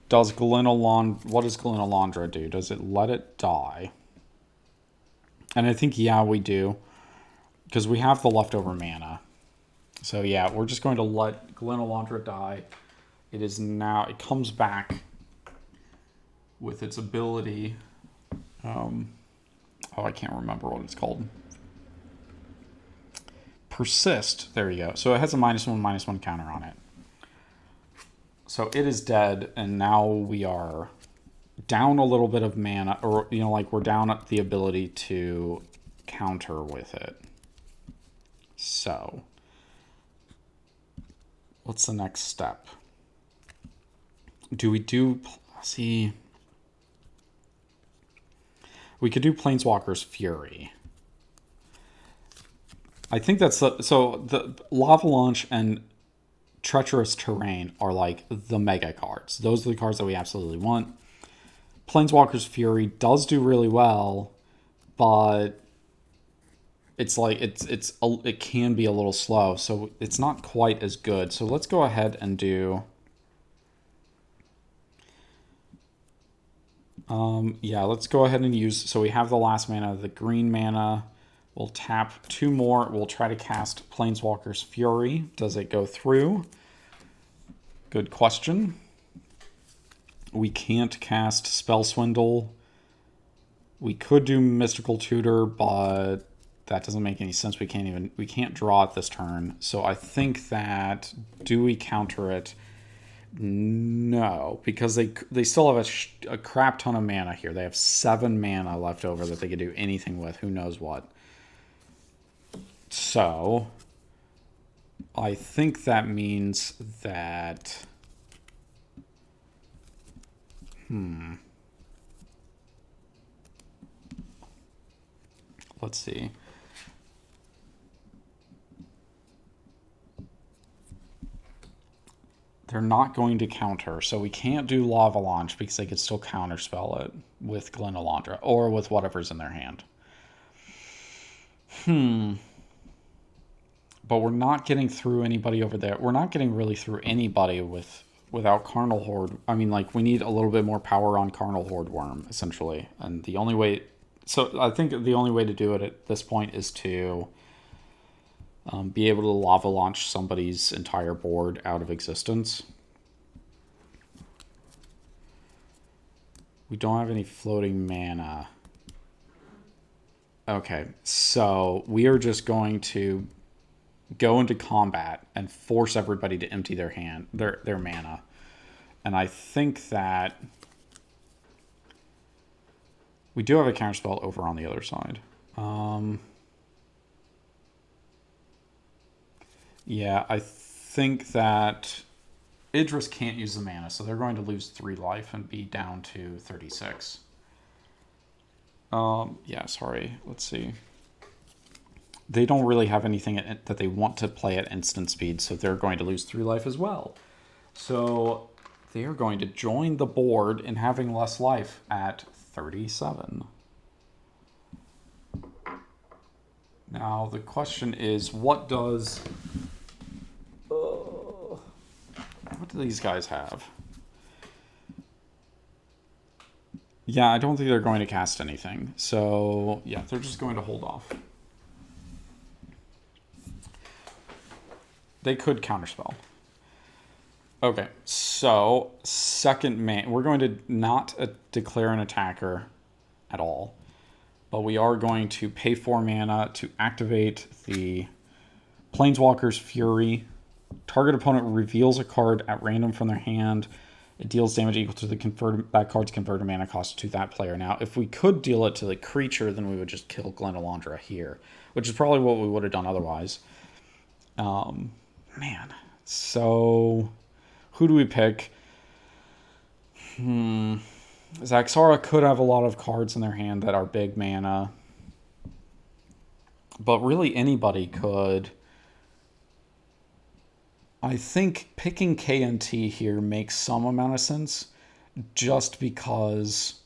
what does Glenalandra do? Does it let it die? And I think, yeah, we do. Because we have the leftover mana. So, yeah, we're just going to let Glenalandra die. It comes back with its ability. I can't remember what it's called. Persist. There you go. So it has a -1/-1 counter on it. So it is dead, and now we are down a little bit of mana, or, we're down at the ability to counter with it. So, what's the next step? We could do Planeswalker's Fury. I think that's the Lava Launch and Treacherous Terrain are like the mega cards. Those are the cards that we absolutely want. Planeswalker's Fury does do really well, but it's like it can be a little slow, so it's not quite as good. So let's go ahead and do yeah, let's go ahead and use, so we have the last mana, the green mana. We'll tap 2 more. We'll try to cast Planeswalker's Fury. Does it go through? Good question. We can't cast Spell Swindle. We could do Mystical Tutor, but that doesn't make any sense. We can't draw it this turn. So I think that, do we counter it? No, because they still have a crap ton of mana here. They have 7 mana left over that they could do anything with. Who knows what. So I think that means that let's see. They're not going to counter, so we can't do Lava Launch because they could still counterspell it with Glenalandra or with whatever's in their hand. But we're not getting through anybody over there. We're not getting really through anybody without Carnal Horde. I mean, like, we need a little bit more power on Carnal Horde Worm, essentially. And the only way... So I think the only way to do it at this point is to be able to Lava Launch somebody's entire board out of existence. We don't have any floating mana. Okay, so we are just going to go into combat and force everybody to empty their mana. And I think that we do have a counterspell over on the other side. Yeah, I think that Yidris can't use the mana, so they're going to lose 3 life and be down to 36. Yeah, sorry. Let's see. They don't really have anything that they want to play at instant speed, so they're going to lose 3 life as well. So they are going to join the board in having less life at 37. Now, the question is, what do these guys have? Yeah, I don't think they're going to cast anything. So, yeah, they're just going to hold off. They could counterspell. Okay, so second man, we're going to not declare an attacker at all, but we are going to pay 4 mana to activate the Planeswalker's Fury. Target opponent reveals a card at random from their hand. It deals damage equal to that card's converted mana cost to that player. Now, if we could deal it to the creature, then we would just kill Glenalandra here, which is probably what we would have done otherwise. Man, so who do we pick? Zaxara could have a lot of cards in their hand that are big mana, but really anybody could. I think picking KNT here makes some amount of sense, just because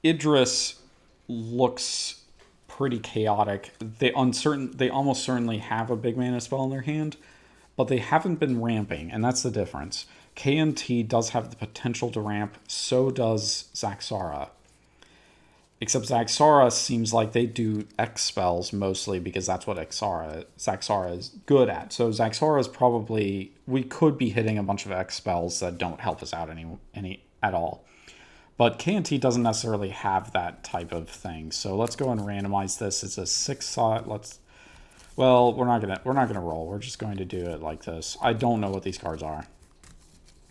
Yidris looks pretty chaotic. They almost certainly have a big mana spell in their hand, but they haven't been ramping, and that's the difference. KNT does have the potential to ramp, so does Zaxara. Except Zaxara seems like they do X spells mostly because that's what Zaxara is good at. So Zaxara is probably, we could be hitting a bunch of X spells that don't help us out any at all. But KNT doesn't necessarily have that type of thing. So let's go and randomize this. It's a 6 slot. Well, we're not gonna roll. We're just going to do it like this. I don't know what these cards are,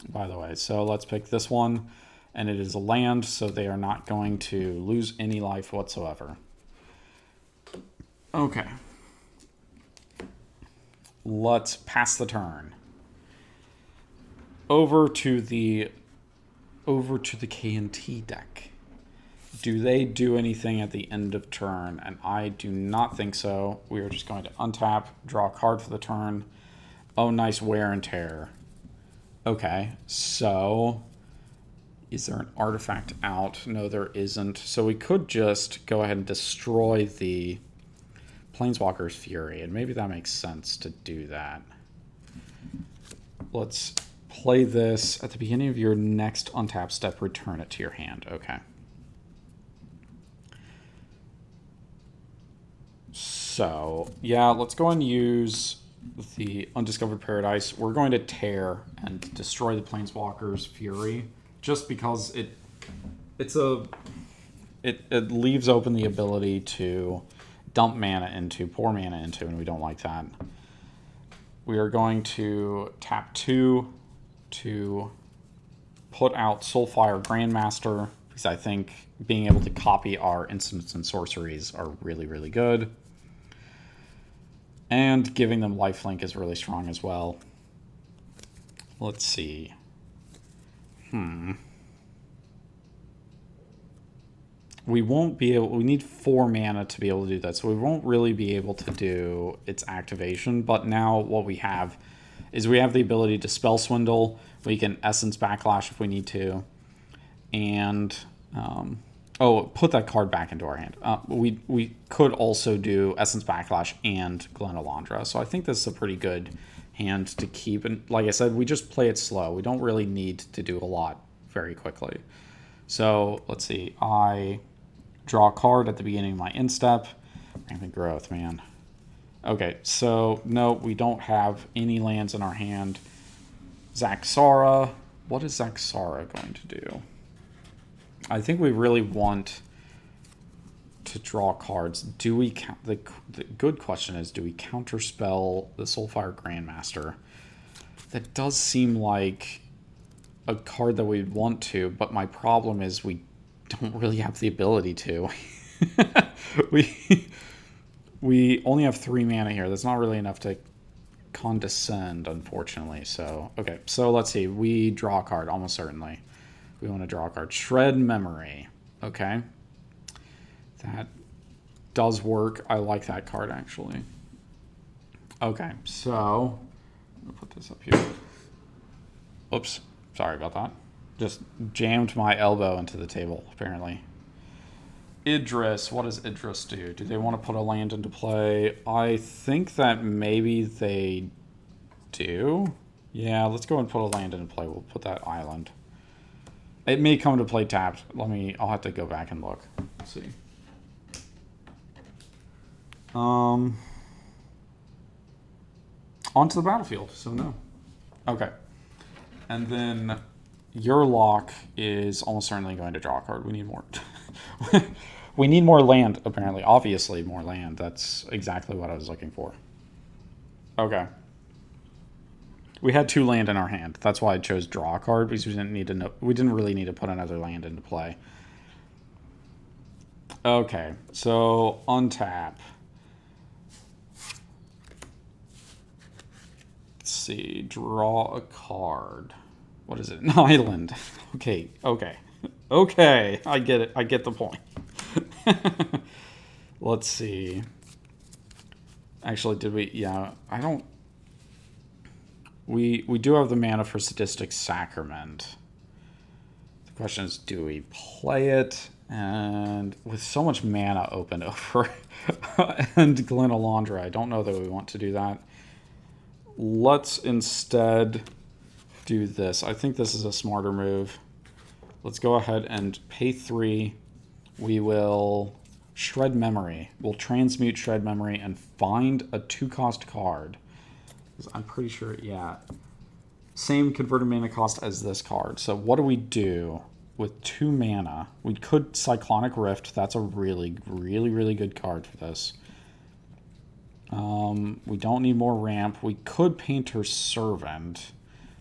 by the way. So let's pick this one. And it is a land, so they are not going to lose any life whatsoever. Okay. Let's pass the turn. Over to the KNT deck. Do they do anything at the end of turn? And I do not think so. We are just going to untap, draw a card for the turn, Oh, nice wear and tear. Okay, so is there an artifact out? No, there isn't. So we could just go ahead and destroy the Planeswalker's Fury, and maybe that makes sense to do that. Let's play this at the beginning of your next untap step. Return it to your hand. Okay. So, yeah, let's go and use the Undiscovered Paradise. We're going to tear and destroy the Planeswalker's Fury just because it leaves open the ability to dump mana into, pour mana into, and we don't like that. We are going to tap 2 to put out Soulfire Grandmaster, because I think being able to copy our instants and sorceries are really, really good. And giving them lifelink is really strong as well. Let's see. We won't be able... We need 4 mana to be able to do that, so we won't really be able to do its activation. But now what we have is we have the ability to Spell Swindle. We can Essence Backlash if we need to. And... put that card back into our hand. We could also do Essence Backlash and Glen Alondra. So I think this is a pretty good hand to keep. And like I said, we just play it slow. We don't really need to do a lot very quickly. So let's see. I draw a card at the beginning of my instep. Rampant Growth, man. Okay, so no, we don't have any lands in our hand. Zaxara. What is Zaxara going to do? I think we really want to draw cards. Do we the good question is, do we counterspell the Soulfire Grandmaster? That does seem like a card that we'd want to, but my problem is we don't really have the ability to. we only have 3 mana here. That's not really enough to condescend, unfortunately. So, okay, so let's see. We draw a card, almost certainly. We want to draw a card. Shred Memory. Okay. That does work. I like that card, actually. Okay, so... I'm going to put this up here. Oops. Sorry about that. Just jammed my elbow into the table, apparently. Yidris. What does Yidris do? Do they want to put a land into play? I think that maybe they do. Yeah, let's go and put a land into play. We'll put that island. It may come to play tapped. I'll have to go back and look. Let's see. Onto the battlefield, so no. Okay. And then Yurlok is almost certainly going to draw a card. We need more. We need more land, apparently. Obviously, more land. That's exactly what I was looking for. Okay. We had 2 land in our hand. That's why I chose draw a card, because we didn't really need to put another land into play. Okay, so untap. Let's see, draw a card. What is it? An island. Okay. Okay, I get it. I get the point. Let's see. Actually, did we... Yeah, I don't... We do have the mana for Sadistic Sacrament. The question is, do we play it? And with so much mana open over and Glen Alondra, I don't know that we want to do that. Let's instead do this. I think this is a smarter move. Let's go ahead and pay 3. We will Shred Memory. We'll transmute Shred Memory and find a 2-cost card. I'm pretty sure, yeah. Same converted mana cost as this card. So what do we do with 2 mana? We could Cyclonic Rift. That's a really, really, really good card for this. We don't need more ramp. We could Painter's Servant,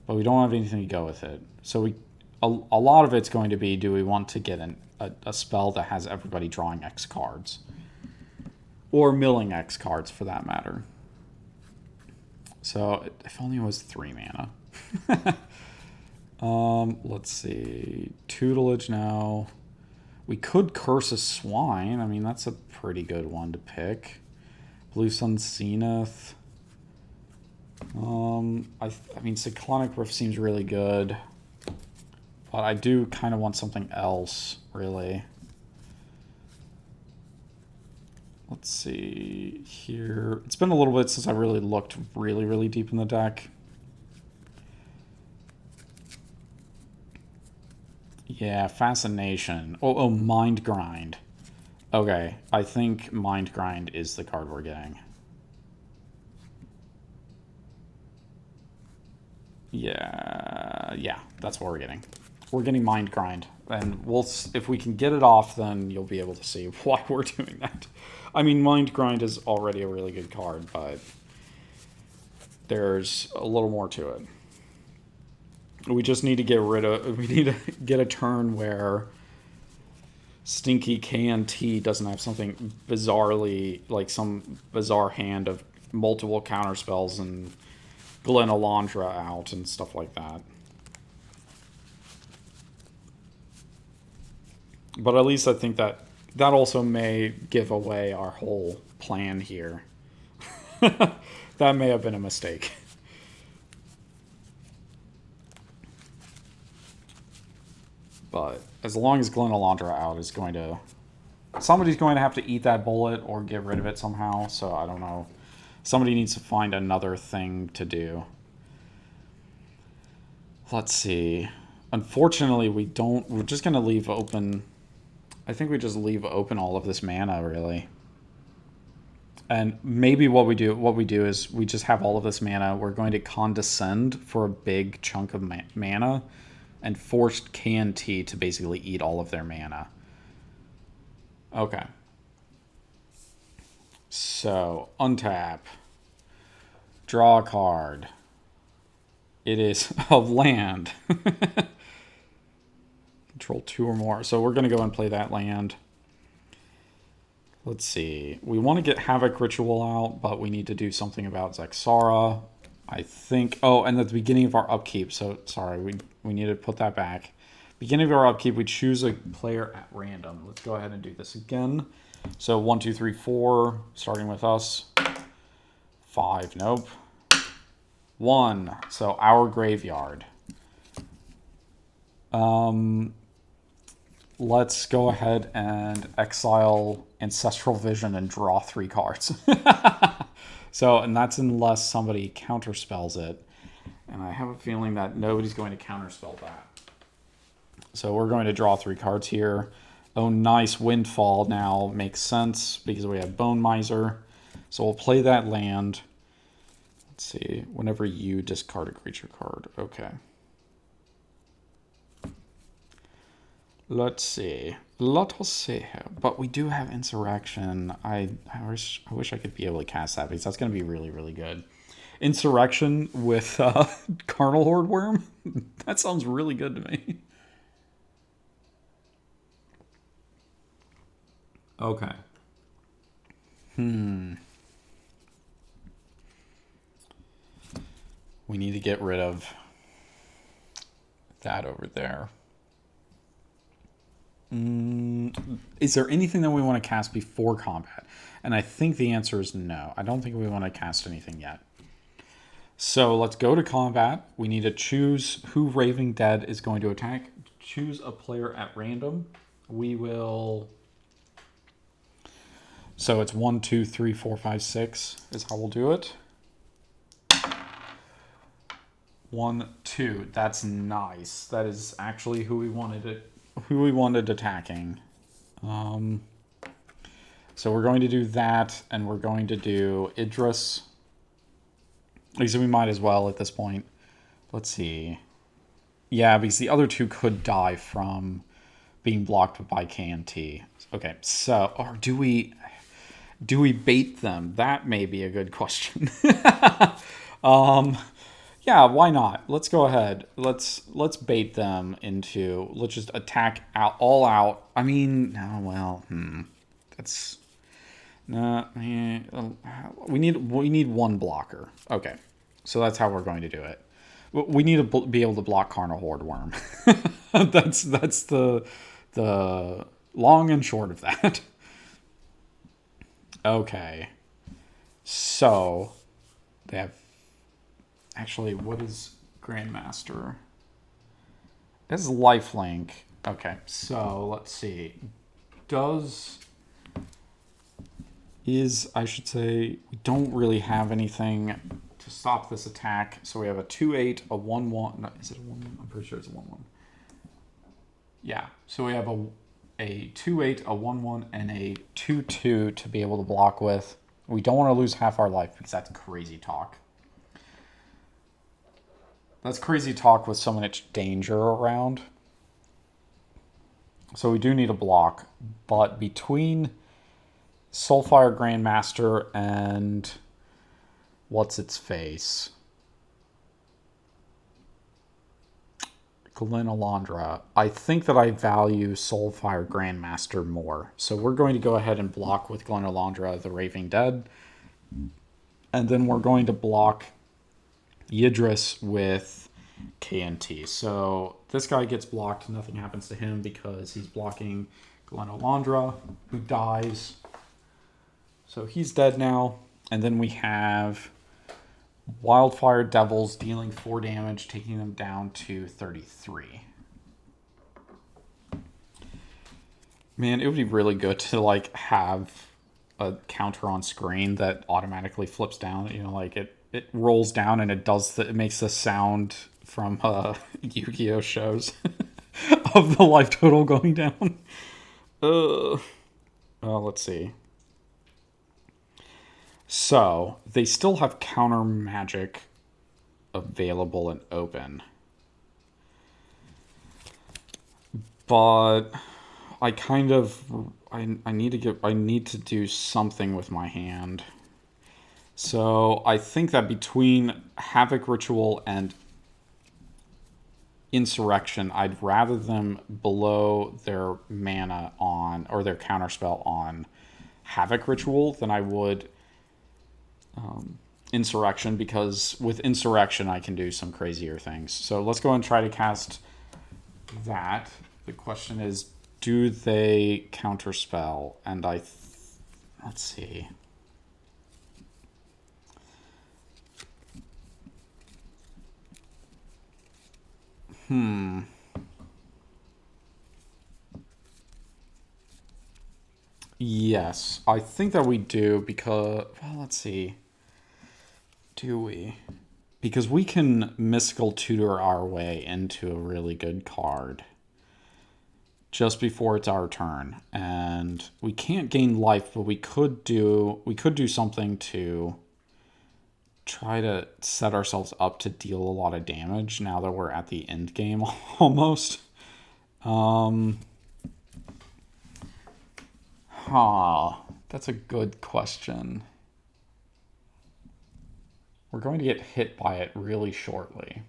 but we don't have anything to go with it. So a lot of it's going to be, do we want to get a spell that has everybody drawing X cards? Or milling X cards, for that matter. So, if only it was 3 mana. Let's see. Tutelage now. We could Curse a Swine. I mean, that's a pretty good one to pick. Blue Sun Zenith. I mean, Cyclonic Rift seems really good, but I do kind of want something else, really. Let's see here. It's been a little bit since I really looked really deep in the deck. Yeah, Fascination. Oh, Mind Grind. Okay, I think Mind Grind is the card we're getting. Yeah, that's what we're getting. We're getting Mind Grind, and if we can get it off, then you'll be able to see why we're doing that. I mean, Mind Grind is already a really good card, but there's a little more to it. We just need to get rid of... We need to get a turn where Stinky KNT doesn't have something bizarrely... Like some bizarre hand of multiple counter spells and Glen Alondra out and stuff like that. But at least I think that also may give away our whole plan here. That may have been a mistake. But as long as Glen Alondra out is going to... Somebody's going to have to eat that bullet or get rid of it somehow, so I don't know. Somebody needs to find another thing to do. Let's see. Unfortunately, we don't... We're just going to leave open... I think we just leave open all of this mana, really. And maybe what we do is we just have all of this mana. We're going to condescend for a big chunk of mana and force KNT to basically eat all of their mana. Okay. So, untap. Draw a card. It is of land. Control 2 or more. So we're going to go and play that land. Let's see. We want to get Havoc Ritual out, but we need to do something about Zaxara. I think... Oh, and at the beginning of our upkeep. So, sorry, we need to put that back. Beginning of our upkeep, we choose a player at random. Let's go ahead and do this again. So, 1, 2, 3, 4, starting with us. 5, nope. 1, so our graveyard. Let's go ahead and exile Ancestral Vision and draw 3 cards. So, and that's unless somebody counterspells it. And I have a feeling that nobody's going to counterspell that. So we're going to draw 3 cards here. Oh, nice. Windfall now makes sense because we have Bone Miser. So we'll play that land. Let's see. Whenever you discard a creature card. Okay. Let's see. Let us see. But we do have Insurrection. I wish I could be able to cast that because that's going to be really good. Insurrection with Carnal Horde Worm? That sounds really good to me. Okay. We need to get rid of that over there. Is there anything that we want to cast before combat? And I think the answer is no. I don't think we want to cast anything yet. So let's go to combat. We need to choose who Raving Dead is going to attack. Choose a player at random. We will... So it's 1, 2, 3, 4, 5, 6 is how we'll do it. 1, 2. That's nice. That is actually who we wanted attacking. So we're going to do that, and we're going to do Yidris. Because we might as well at this point. Let's see. Yeah, because the other 2 could die from being blocked by KNT. Okay, so, or do we bait them? That may be a good question. Yeah, why not? Let's go ahead. Let's bait them into... Let's just attack all out. I mean, no, well, that's... No, we need 1 blocker. Okay, so that's how we're going to do it. We need to be able to block Carnal Horde Worm. That's the long and short of that. Okay, so they have Actually, what is Grandmaster? It's lifelink. Okay, so let's see. I should say, we don't really have anything to stop this attack. So we have a 2/8, a 1/1. No, is it a 1/1? I'm pretty sure it's a 1/1. Yeah, so we have a 2/8, a 1/1, and a 2/2 to be able to block with. We don't want to lose half our life because that's crazy talk. That's crazy talk with so much danger around. So we do need a block, but between Soulfire Grandmaster and what's its face? Glen Alondra. I think that I value Soulfire Grandmaster more. So we're going to go ahead and block with Glen Alondra, the Raving Dead. And then we're going to block Yidris with KNT. So this guy gets blocked. Nothing happens to him because he's blocking Glen Alondra, who dies. So he's dead now. And then we have Wildfire Devils dealing 4 damage, taking them down to 33. Man, it would be really good to like have a counter on screen that automatically flips down. You know, like it rolls down and it makes the sound from Yu-Gi-Oh shows of the life total going down. Let's see. So they still have counter magic available and open, but I kind of I need to do something with my hand. So I think that between Havoc Ritual and Insurrection, I'd rather them below their mana on, or their counterspell on Havoc Ritual than I would Insurrection, because with Insurrection I can do some crazier things. So let's go and try to cast that. The question is, do they counterspell? And let's see. Yes, I think that we do because, well, let's see. Do we? Because we can Mystical Tutor our way into a really good card just before it's our turn. And we can't gain life, but we could do something to try to set ourselves up to deal a lot of damage now that we're at the end game almost. That's a good question. We're going to get hit by it really shortly.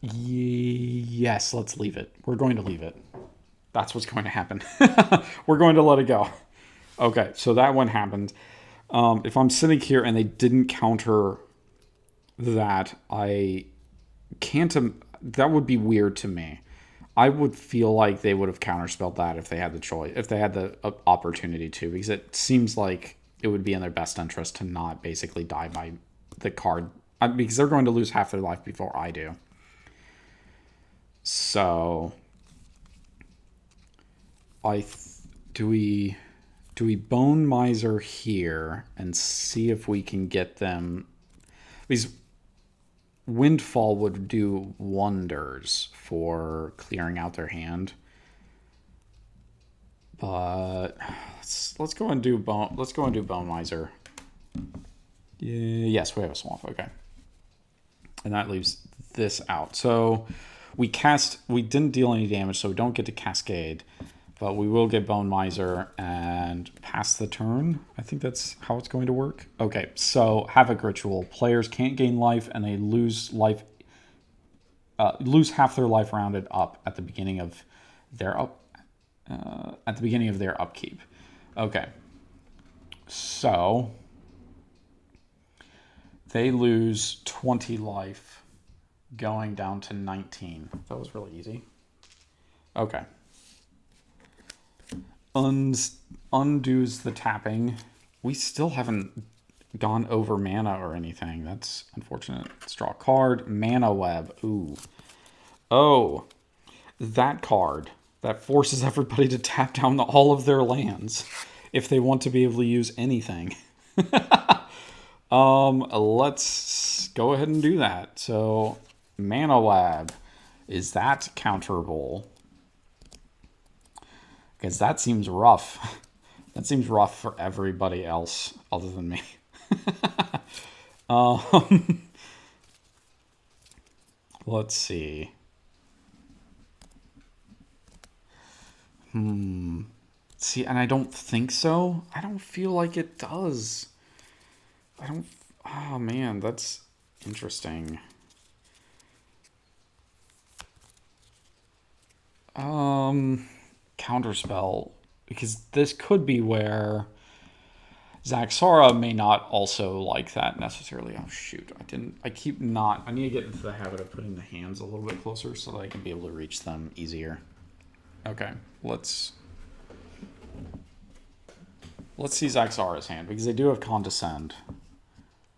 Yes, let's leave it. We're going to leave it. That's what's going to happen. We're going to let it go. Okay, so that one happened. If I'm sitting here and they didn't counter that, I can't. That would be weird to me. I would feel like they would have counterspelled that if they had the choice, if they had the opportunity to, because it seems like it would be in their best interest to not basically die by the card, because they're going to lose half their life before I do. So, do we Bone Miser here and see if we can get them? Because Windfall would do wonders for clearing out their hand. But let's go and do Bone. Let's go and do Bone Miser. Yes, we have a Swamp. Okay, and that leaves this out. So we didn't deal any damage, so we don't get to Cascade. But we will get Bone Miser and pass the turn. I think that's how it's going to work. Okay, so Havoc Ritual. Players can't gain life, and they lose half their life rounded up at the beginning of their upkeep. Okay, so they lose 20 life, going down to 19. That was really easy. Okay. Undoes the tapping. We still haven't gone over mana or anything. That's unfortunate. Let's draw a card. Mana Web. Ooh. Oh. That card that forces everybody to tap down all of their lands if they want to be able to use anything. Let's go ahead and do that. So, Mana Web. Is that counterable? Because that seems rough. That seems rough for everybody else other than me. Let's see. See, and I don't think so. I don't feel like it does. I don't... Oh, man, that's interesting. Counterspell. Because this could be where Zaxara may not also like that necessarily. Oh, shoot. I need to get into the habit of putting the hands a little bit closer so that I can be able to reach them easier. Okay, let's see Zaxara's hand, because they do have Condescend.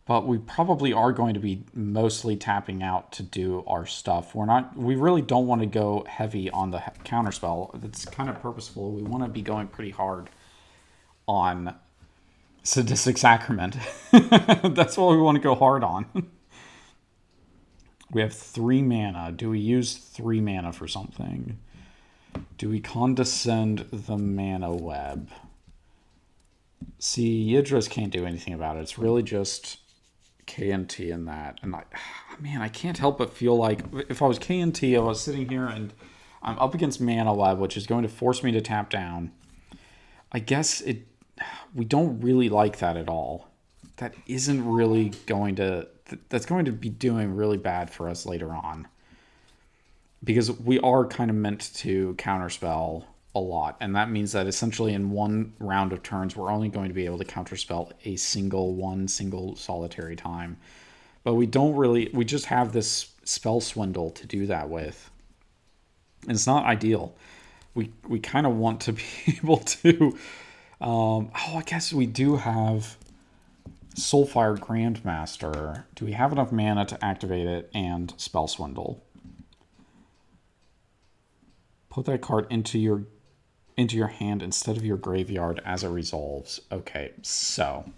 But we probably are going to be mostly tapping out to do our stuff. We really don't want to go heavy on the counterspell. It's kind of purposeful. We want to be going pretty hard on Sadistic Sacrament. That's what we want to go hard on. We have 3 mana. Do we use 3 mana for something? Do we condescend the Mana Web? See, Yidris can't do anything about it. It's really just KNT in that. And man, I can't help but feel like if I was KNT, I was sitting here and I'm up against Mana Web, which is going to force me to tap down. I guess we don't really like that at all. That isn't really going to... That's going to be doing really bad for us later on. Because we are kind of meant to counterspell a lot. And that means that essentially in one round of turns, we're only going to be able to counterspell one single solitary time. But we just have this spell swindle to do that with. And it's not ideal. We kind of want to be able to... I guess we do have Soulfire Grandmaster. Do we have enough mana to activate it and spell swindle? Put that card into your hand instead of your graveyard as it resolves. Okay, so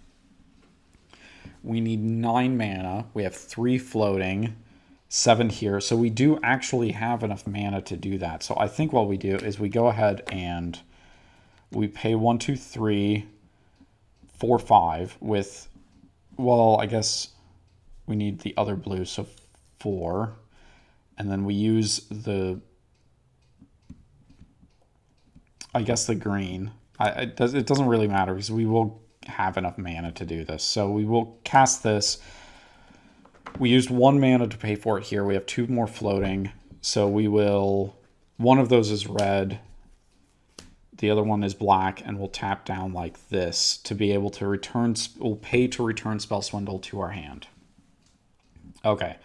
we need 9 mana. We have 3 floating, 7 here. So we do actually have enough mana to do that. So I think what we do is we go ahead and we pay 1, 2, 3, 4, 5 with, well, I guess we need the other blue, so 4. And then we use the green. It doesn't really matter because we will have enough mana to do this. So we will cast this. We used 1 mana to pay for it here. We have 2 more floating. So we will... One of those is red. The other one is black. And we'll tap down like this to be able to return... We'll pay to return Spell Swindle to our hand. Okay.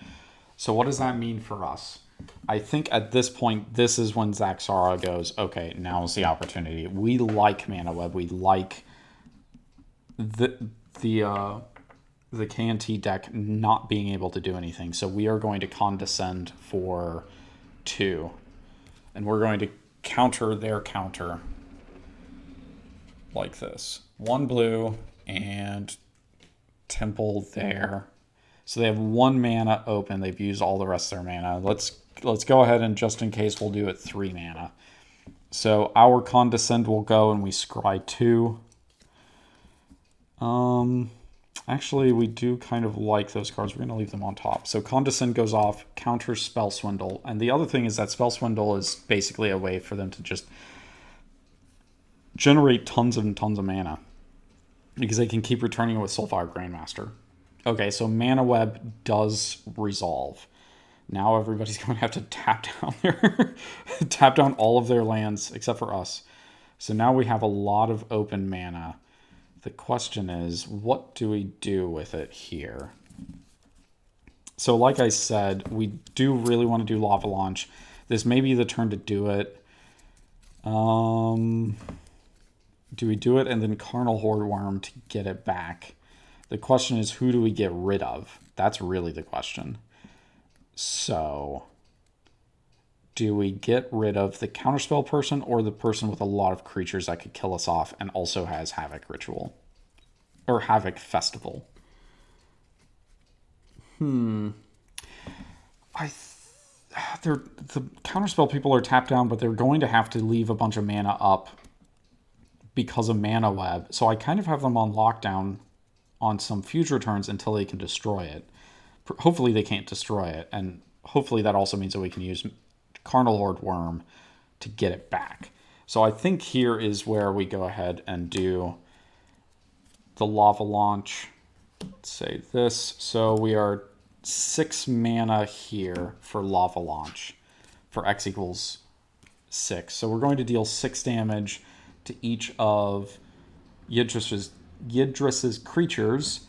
So what does that mean for us? I think at this point, this is when Zaxara goes, okay, now is the opportunity. We like Mana Web. We like the KNT deck not being able to do anything. So we are going to condescend for 2. And we're going to counter their counter like this. 1 blue and Temple there. So they have 1 mana open. They've used all the rest of their mana. Let's go ahead and just in case we'll do it 3 mana. So our Condescend will go and we scry 2. Actually, we do kind of like those cards. We're going to leave them on top. So Condescend goes off, counters Spell Swindle. And the other thing is that Spell Swindle is basically a way for them to just generate tons and tons of mana. Because they can keep returning it with Soulfire Grandmaster. Okay, so Mana Web does resolve. Now everybody's going to have to tap down all of their lands except for us. So now we have a lot of open mana. The question is, what do we do with it here? So like I said, we do really want to do Lava Launch. This may be the turn to do it. Do we do it and then Carnal Horde Worm to get it back? The question is, who do we get rid of? That's really the question. So, do we get rid of the counterspell person or the person with a lot of creatures that could kill us off and also has Havoc Ritual? Or Havoc Festival? The counterspell people are tapped down, but they're going to have to leave a bunch of mana up because of Mana Web. So I kind of have them on lockdown on some future turns until they can destroy it. Hopefully they can't destroy it, and hopefully that also means that we can use Carnal Horde Worm to get it back. So I think here is where we go ahead and do the Lava Launch. Let's say this. So we are 6 mana here for Lava Launch for X equals 6. So we're going to deal 6 damage to each of Yidris's creatures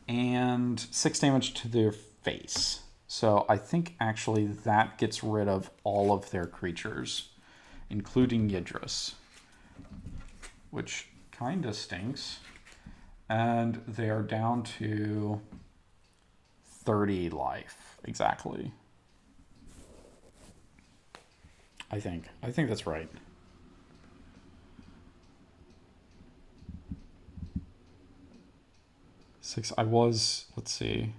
and 6 damage to their face. So I think actually that gets rid of all of their creatures, including Yidris, which kind of stinks. And they are down to 30 life, exactly. I think that's right. Six. Let's see.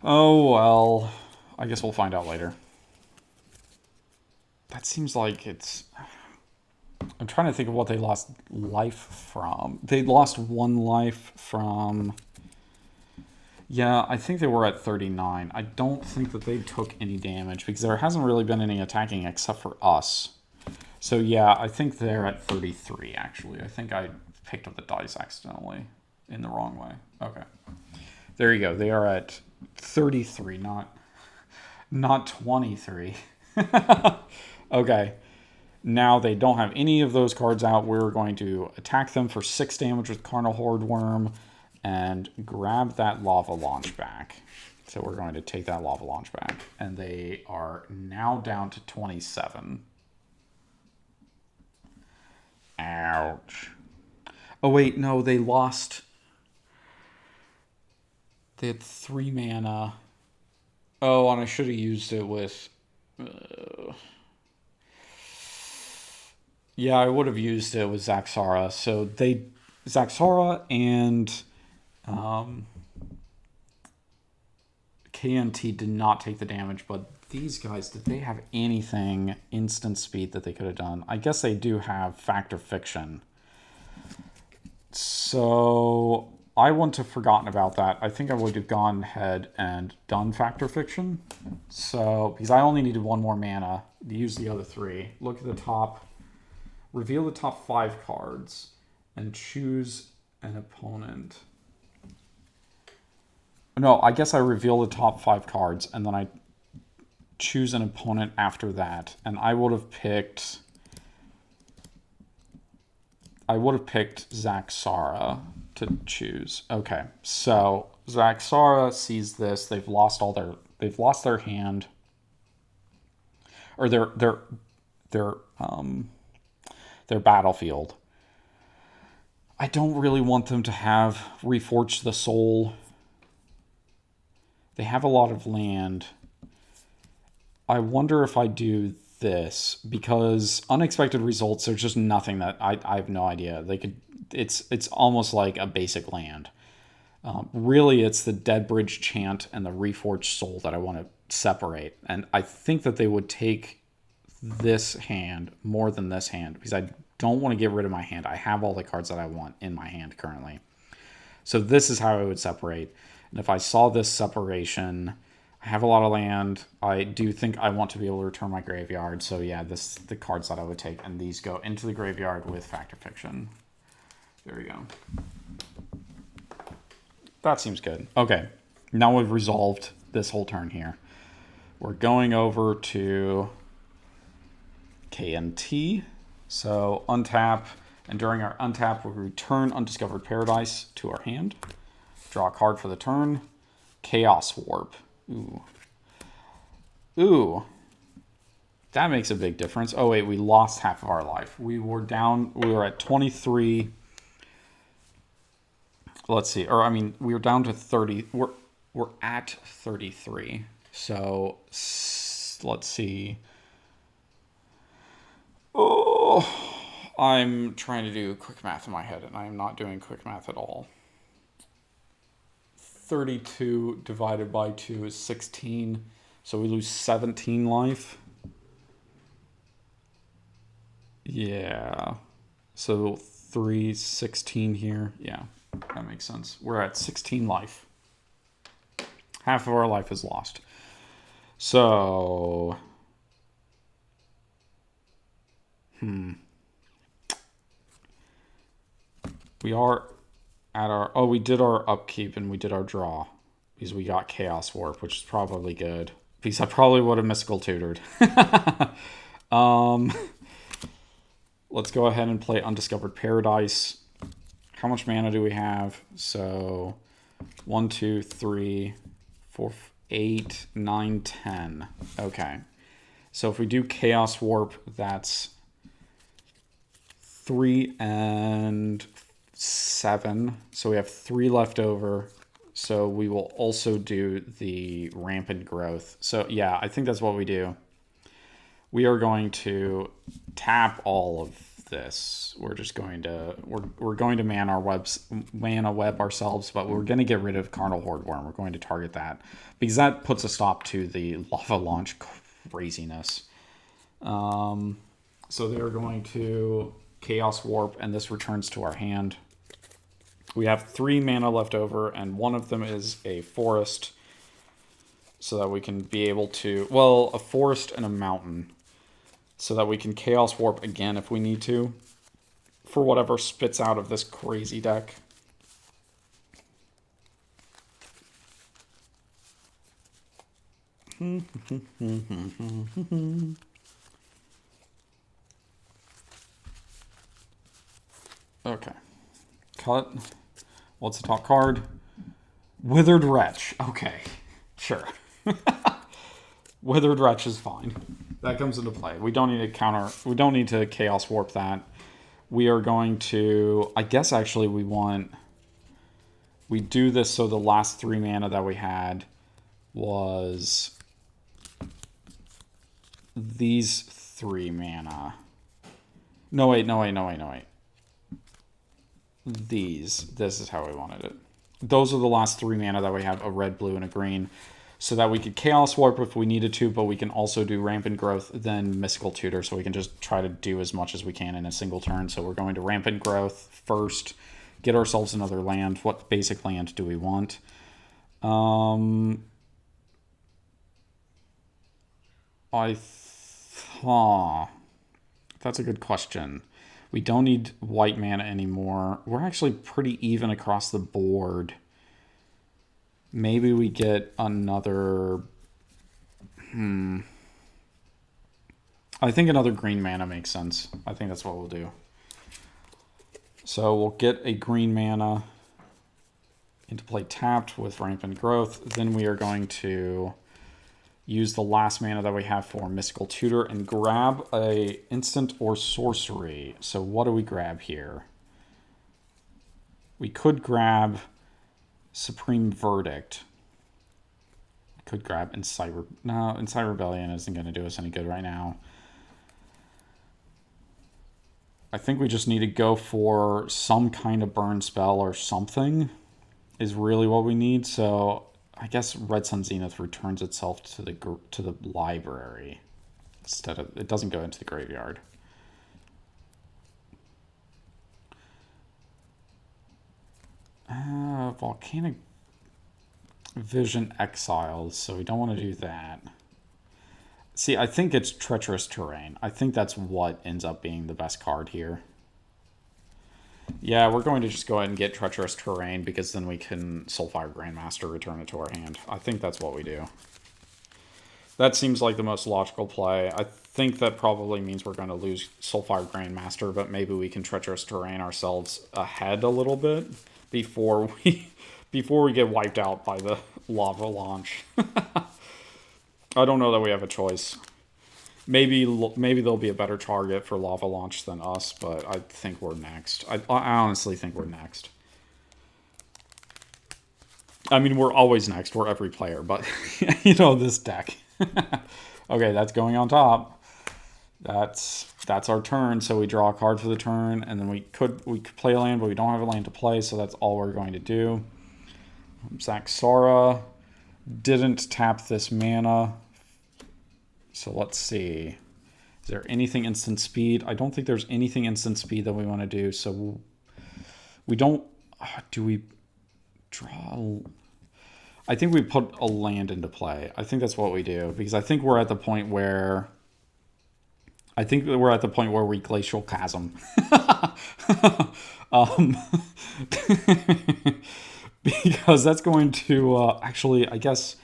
Oh, well, I guess we'll find out later. That seems like it's... I'm trying to think of what they lost life from. They lost 1 life from... Yeah, I think they were at 39. I don't think that they took any damage because there hasn't really been any attacking except for us. So yeah, I think they're at 33, actually. I think I picked up the dice accidentally in the wrong way. Okay. There you go. They are at 33, not 23. Okay. Now they don't have any of those cards out. We're going to attack them for 6 damage with Carnal Horde Worm and grab that Lava Launch back. So we're going to take that Lava Launch back. And they are now down to 27. Ouch. Oh, wait, no, they lost. They had 3 mana. Oh, and I should have used it with... Yeah, I would have used it with Zaxara. So Zaxara and KNT did not take the damage, but these guys, did they have anything instant speed that they could have done? I guess they do have Factor Fiction. So I wouldn't have forgotten about that. I think I would have gone ahead and done Factor Fiction. So, because I only needed 1 more mana to use the other 3. Look at the top. Reveal the top 5 cards and choose an opponent. No, I guess I reveal the top 5 cards and then I choose an opponent after that. And I would have picked Zaxara to choose. Okay, so Zaxara sees this. They've lost their hand, or their battlefield. I don't really want them to have Reforged the Soul. They have a lot of land. I wonder if I do this, because unexpected results, there's just nothing that I have no idea. It's almost like a basic land. Really, it's the Dead Bridge Chant and the Reforged Soul that I want to separate. And I think that they would take this hand more than this hand, because I don't want to get rid of my hand. I have all the cards that I want in my hand currently. So this is how I would separate. And if I saw this separation, I have a lot of land. I do think I want to be able to return my graveyard. So yeah, the cards that I would take, and these go into the graveyard with Factor Fiction. There we go. That seems good. Okay, now we've resolved this whole turn here. We're going over to KNT. So untap, and during our untap, we return Undiscovered Paradise to our hand. Draw a card for the turn. Chaos Warp. Ooh. Ooh. That makes a big difference. Oh, wait, we lost half of our life. We were at 23. Let's see. Or, I mean, we were down to 30. We're at 33. So, let's see. Oh, I'm trying to do quick math in my head, and I am not doing quick math at all. 32 divided by 2 is 16. So we lose 17 life. Yeah. So 316 here. Yeah, that makes sense. We're at 16 life. Half of our life is lost. So... We are at our... Oh, we did our upkeep and we did our draw. Because we got Chaos Warp, which is probably good. Because I probably would have Mystical Tutored. Let's go ahead and play Undiscovered Paradise. How much mana do we have? So, 1, 2, 3, 4, 8, 9, 10. Okay. So if we do Chaos Warp, that's 3 and 7. So we have 3 left over. So we will also do the Rampant Growth. So yeah, I think that's what we do. We are going to tap all of this. We're just going to we're going to mana web ourselves, but we're going to get rid of Carnal Horde Worm. We're going to target that because that puts a stop to the lava launch craziness. So they're going to Chaos Warp, and this returns to our hand. We have 3 mana left over, and one of them is a forest, so that we can be able to, well, a forest and a mountain, so that we can Chaos Warp again if we need to, for whatever spits out of this crazy deck. Okay. Cut. What's the top card? Withered Wretch. Okay. Sure. Withered Wretch is fine. That comes into play. We don't need to we don't need to Chaos Warp that. We are going to, I guess actually we do this so the last 3 mana that we had was these 3 mana. No, wait. This is how we wanted it. Those are the last 3 mana that we have, a red, blue, and a green, so that we could Chaos Warp if we needed to, but we can also do Rampant Growth, then Mystical Tutor, so we can just try to do as much as we can in a single turn. So we're going to Rampant Growth first, get ourselves another land. What basic land do we want? That's a good question. We don't need white mana anymore. We're actually pretty even across the board. Maybe we get another... I think another green mana makes sense. I think that's what we'll do. So we'll get a green mana into play tapped with Rampant Growth. Then we are going to use the last mana that we have for Mystical Tutor and grab a instant or sorcery. So what do we grab here? We could grab Supreme Verdict. Could grab Incite. No, Incite Rebellion isn't going to do us any good right now. I think we just need to go for some kind of burn spell or something is really what we need. So I guess Red Sun Zenith returns itself to the library instead of, it doesn't go into the graveyard. Volcanic Vision Exiles, so we don't want to do that. See, I think it's Treacherous Terrain. I think that's what ends up being the best card here. Yeah, we're going to just go ahead and get Treacherous Terrain because then we can Soulfire Grandmaster, return it to our hand. I think that's what we do. That seems like the most logical play. I think that probably means we're going to lose Soulfire Grandmaster, but maybe we can Treacherous Terrain ourselves ahead a little bit before we get wiped out by the lava launch. I don't know that we have a choice. Maybe there'll be a better target for lava launch than us, but I think we're next. I honestly think we're next. I mean, we're always next. We're every player, but you know, this deck. Okay, that's going on top. That's our turn. So we draw a card for the turn, and then we could play a land, but we don't have a land to play, so that's all we're going to do. Zaxara didn't tap this mana. So let's see. Is there anything instant speed? I don't think there's anything instant speed that we want to do. So we don't. Do we draw? I think we put a land into play. I think that's what we do, because I think we're at the point where. I think we're at the point where we glacial chasm. Because that's going to actually, I guess.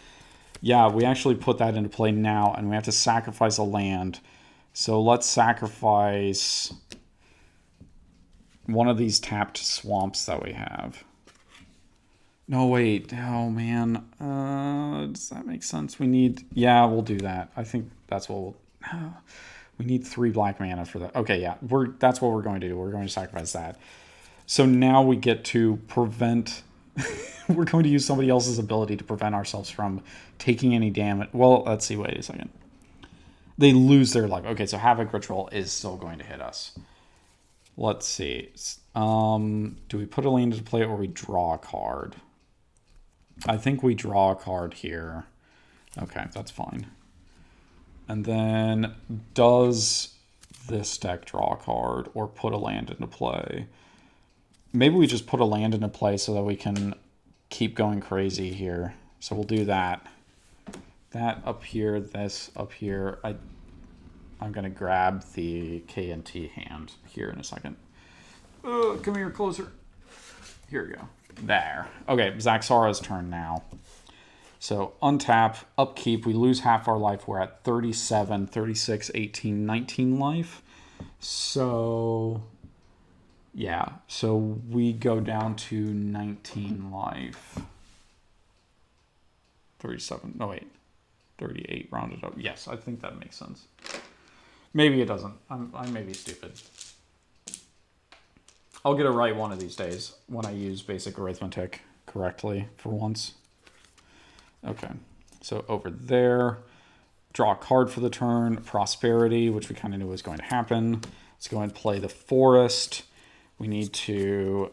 Yeah, we actually put that into play now, and we have to sacrifice a land. So let's sacrifice one of these tapped swamps that we have. No, wait. Oh, man. Does that make sense? We need... Yeah, we'll do that. I think that's what we'll... We need 3 black mana for that. Okay, yeah. That's what we're going to do. We're going to sacrifice that. So now we get to prevent... We're going to use somebody else's ability to prevent ourselves from taking any damage. Well, let's see. Wait a second. They lose their life. Okay, so Havoc Ritual is still going to hit us. Let's see. Do we put a land into play or we draw a card? I think we draw a card here. Okay, that's fine. And then does this deck draw a card or put a land into play? Maybe we just put a land into play so that we can keep going crazy here. So we'll do that. That up here, this up here. I'm going to grab the K&T hand here in a second. Come here closer. Here we go. There. Okay, Zaxara's turn now. So untap, upkeep. We lose half our life. We're at 37, 36, 18, 19 life. So... yeah, so we go down to 19 life. 37, no wait, 38 rounded up. Yes, I think that makes sense. Maybe it doesn't. I may be stupid. I'll get it right one of these days when I use basic arithmetic correctly for once. Okay, so over there, draw a card for the turn, Prosperity, which we kind of knew was going to happen. Let's go ahead and play the Forest. We need to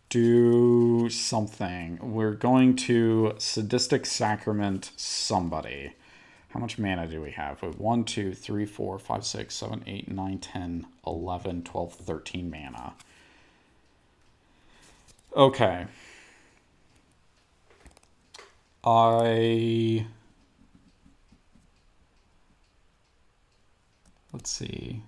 do something. We're going to Sadistic Sacrament somebody. How much mana do we have? We have 1, 2, 3, 4, 5, 6, 7, 8, 9, 10, 11, 12, 13 mana. Okay. Let's see.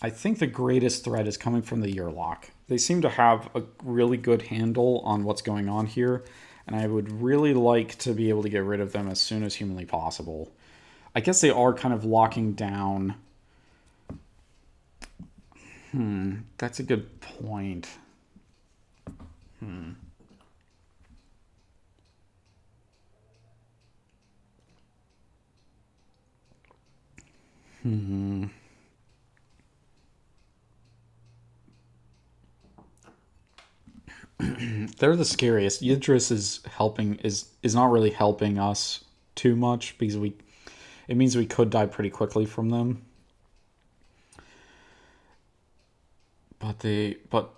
I think the greatest threat is coming from the Yurlok. They seem to have a really good handle on what's going on here, and I would really like to be able to get rid of them as soon as humanly possible. I guess they are kind of locking down... that's a good point. They're the scariest. Yidris is helping is not really helping us too much because it means we could die pretty quickly from them. But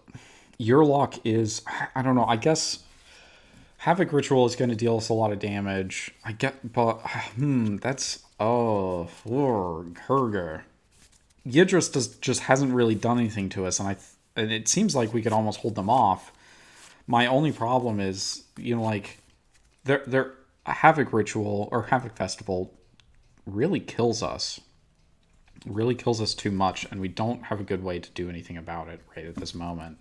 Yurlok is, I don't know, I guess Havoc Ritual is going to deal us a lot of damage. I get, but that's Herger. Yidris just hasn't really done anything to us, and it seems like we could almost hold them off. My only problem is, like, their Havoc Ritual or Havoc Festival really kills us. Really kills us too much, and we don't have a good way to do anything about it right at this moment.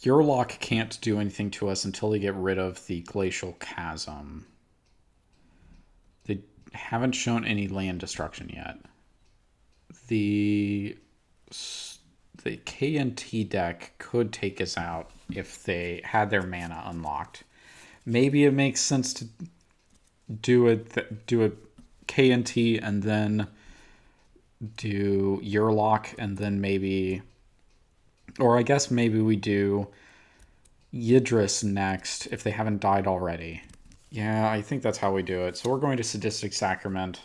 Yurlok can't do anything to us until they get rid of the Glacial Chasm. They haven't shown any land destruction yet. the KNT deck could take us out if they had their mana unlocked. Maybe it makes sense to do a KNT and then do Yurlok and then maybe, or I guess maybe we do Yidris next if they haven't died already. Yeah, I think that's how we do it. So we're going to Sadistic Sacrament.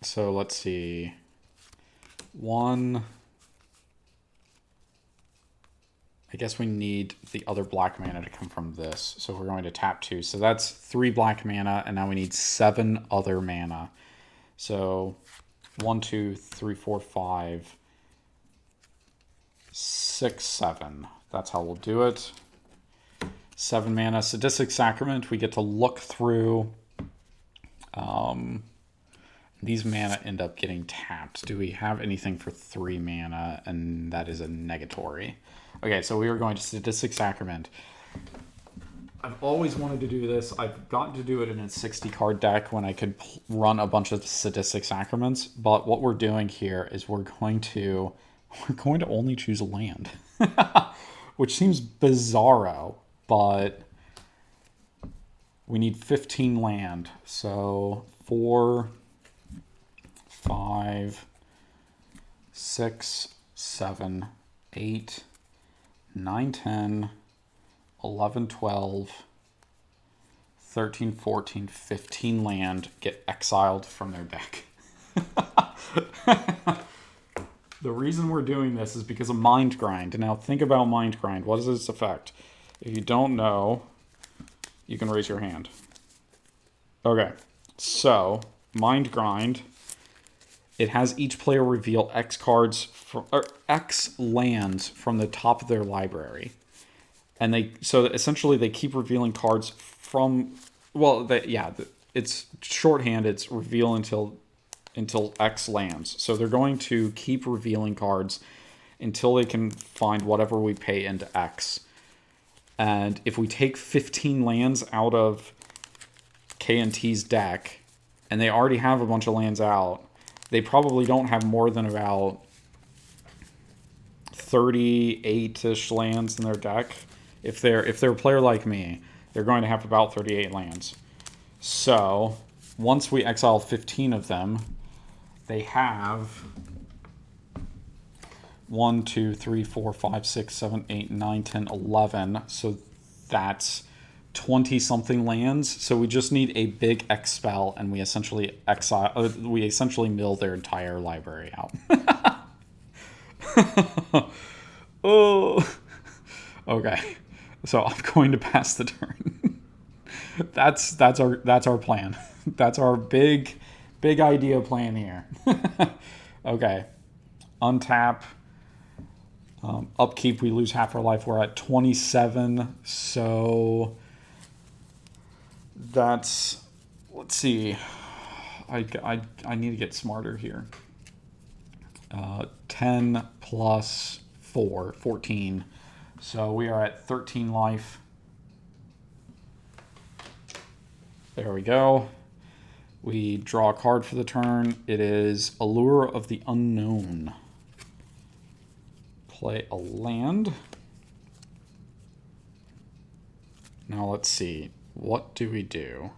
So let's see. 1. I guess we need the other black mana to come from this. So we're going to tap 2. So that's 3 black mana, and now we need 7 other mana. So 1, 2, 3, 4, 5, 6, 7. That's how we'll do it. 7 mana. Sadistic Sacrament. We get to look through. These mana end up getting tapped. Do we have anything for 3 mana? And that is a negatory. Okay, so we are going to Sadistic Sacrament. I've always wanted to do this. I've gotten to do it in a 60-card deck when I could run a bunch of Sadistic Sacraments. But what we're doing here is we're going to only choose a land. Which seems bizarro, but we need 15 land. So 4, 5, 6, 7, 8, 9, 10, 11, 12, 13, 14, 15 land get exiled from their deck. The reason we're doing this is because of Mind Grind. Now think about Mind Grind. What is its effect? If you don't know, you can raise your hand. Okay, so Mind Grind. It has each player reveal X cards or X lands from the top of their library, and so essentially they keep revealing cards from. Well, it's shorthand. It's reveal until X lands. So they're going to keep revealing cards until they can find whatever we pay into X. And if we take 15 lands out of KNT's deck, and they already have a bunch of lands out, they probably don't have more than about 38-ish lands in their deck. If they're a player like me, they're going to have about 38 lands. So once we exile 15 of them, they have 1, 2, 3, 4, 5, 6, 7, 8, 9, 10, 11. So that's 20-something lands. So we just need a big X spell, and we essentially mill their entire library out. Oh, okay. So I'm going to pass the turn. That's our plan. That's our big idea plan here. Okay. Untap. Upkeep, we lose half our life. We're at 27. So that's, let's see. I need to get smarter here. 10 plus 4, 14. So we are at 13 life. There we go. We draw a card for the turn. It is Allure of the Unknown. Play a land. Now let's see. What do we do?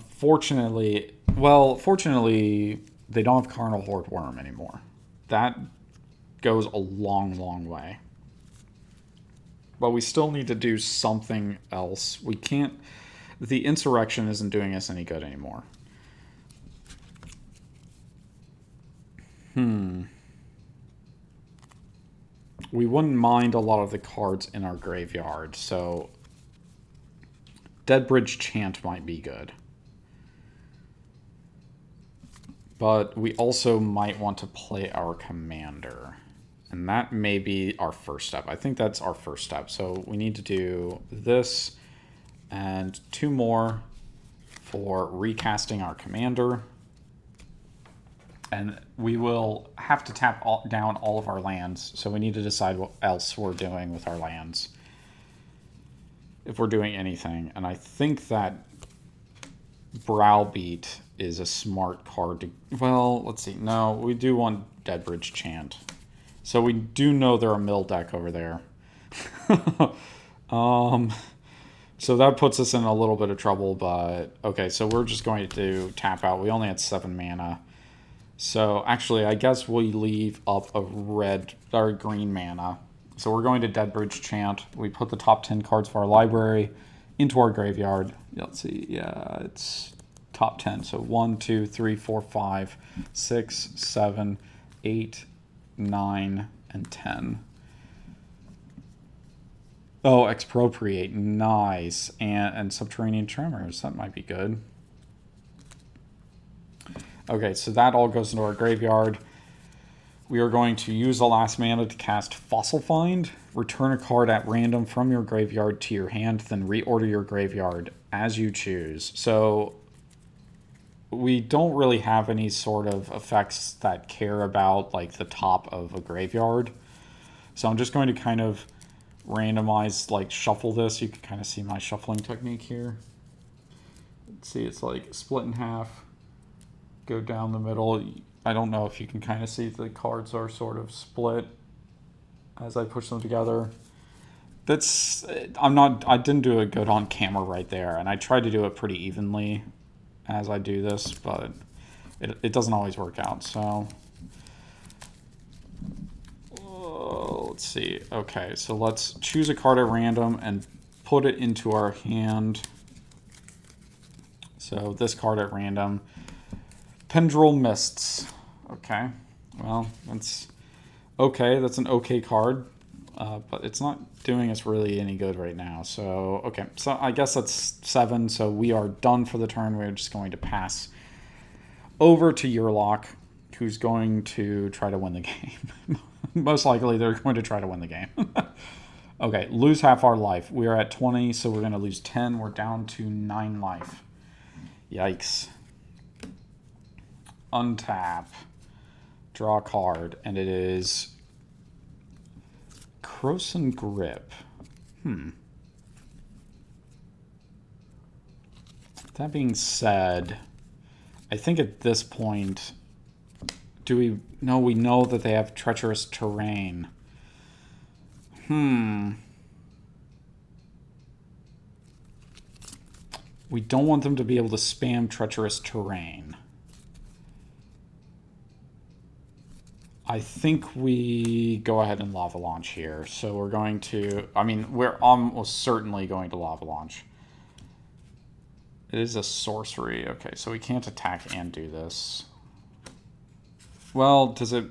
Fortunately, they don't have Carnal Horde Worm anymore. That goes a long, long way. But we still need to do something else. We can't... The Insurrection isn't doing us any good anymore. We wouldn't mind a lot of the cards in our graveyard, so Deadbridge Chant might be good. But we also might want to play our commander. And that may be our first step. I think that's our first step. So we need to do this and 2 more for recasting our commander. And we will have to tap down all of our lands. So we need to decide what else we're doing with our lands. If we're doing anything. And I think that Browbeat is a smart card to... Well, let's see. No, we do want Deadbridge Chant. So we do know there are mill deck over there. So that puts us in a little bit of trouble, but... Okay, so we're just going to tap out. We only had 7 mana. So actually, I guess we leave up a red or green mana. So we're going to Deadbridge Chant. We put the top 10 cards of our library into our graveyard. Let's see. Yeah, it's top 10. So 1, 2, 3, 4, 5, 6, 7, 8, 9, and 10. Oh, Expropriate. Nice. And Subterranean Tremors. That might be good. Okay, so that all goes into our graveyard. We are going to use the last mana to cast Fossil Find. Return a card at random from your graveyard to your hand, then reorder your graveyard as you choose. So we don't really have any sort of effects that care about like the top of a graveyard. So I'm just going to kind of randomize, like shuffle this. You can kind of see my shuffling technique here. Let's see, it's like split in half, go down the middle. I don't know if you can kind of see the cards are sort of split as I push them together. That's, I didn't do it good on camera right there, and I tried to do it pretty evenly as I do this, but it doesn't always work out, so. Let's see. Okay, so let's choose a card at random and put it into our hand. So this card at random. Pendrel Mists. Okay, well, that's okay. That's an okay card, but it's not doing us really any good right now. So, okay, so I guess that's 7. So we are done for the turn. We're just going to pass over to Yurlok, who's going to try to win the game. Most likely, they're going to try to win the game. Okay, lose half our life. We are at 20, so we're going to lose 10. We're down to 9 life. Yikes. Untap. Draw a card, and it is Croson Grip. That being said, I think at this point, do we... No, we know that they have treacherous terrain. We don't want them to be able to spam treacherous terrain. I think we go ahead and Lava Launch here. So we're going to... I mean, we're almost certainly going to Lava Launch. It is a sorcery. Okay, so we can't attack and do this. Well, does it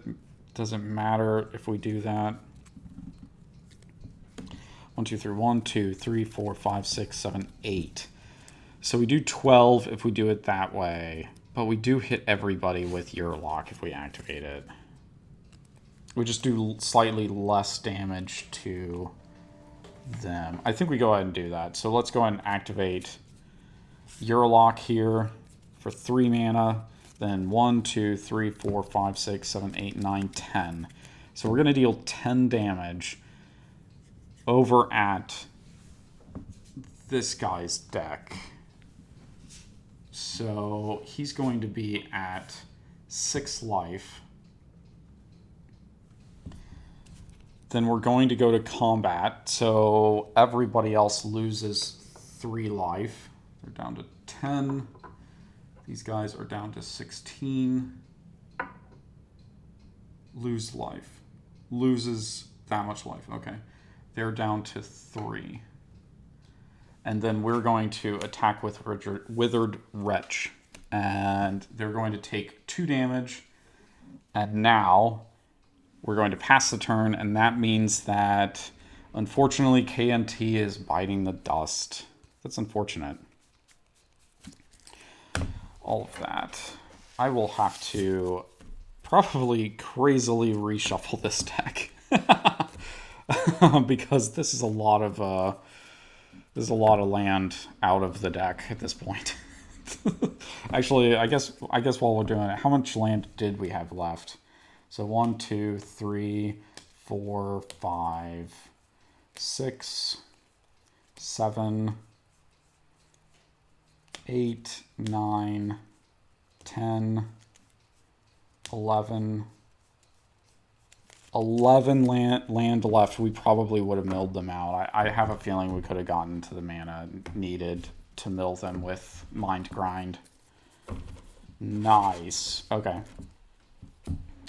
matter if we do that? 1, 2, 3, 1, 2, 3, 4, 5, 6, 7, 8. So we do 12 if we do it that way, but we do hit everybody with Yurlok if we activate it. We just do slightly less damage to them. I think we go ahead and do that. So let's go ahead and activate Yurlok here for 3 mana. Then 1, 2, 3, 4, 5, 6, 7, 8, 9, 10. So we're going to deal 10 damage over at this guy's deck. So he's going to be at 6 life. Then we're going to go to combat. So everybody else loses 3 life. They're down to 10. These guys are down to 16. Lose life. Loses that much life. Okay. They're down to 3. And then we're going to attack with Withered Wretch. And they're going to take 2 damage. And now we're going to pass the turn. And that means that, unfortunately, KNT is biting the dust. That's unfortunate. All of that. I will have to probably crazily reshuffle this deck. Because this is a lot of land out of the deck at this point. Actually, I guess while we're doing it, how much land did we have left? So 1, 2, 3, 4, 5, 6, 7, 8, 9, 10, 11. 11 land left. We probably would have milled them out. I have a feeling we could have gotten to the mana needed to mill them with Mind Grind. Nice. Okay.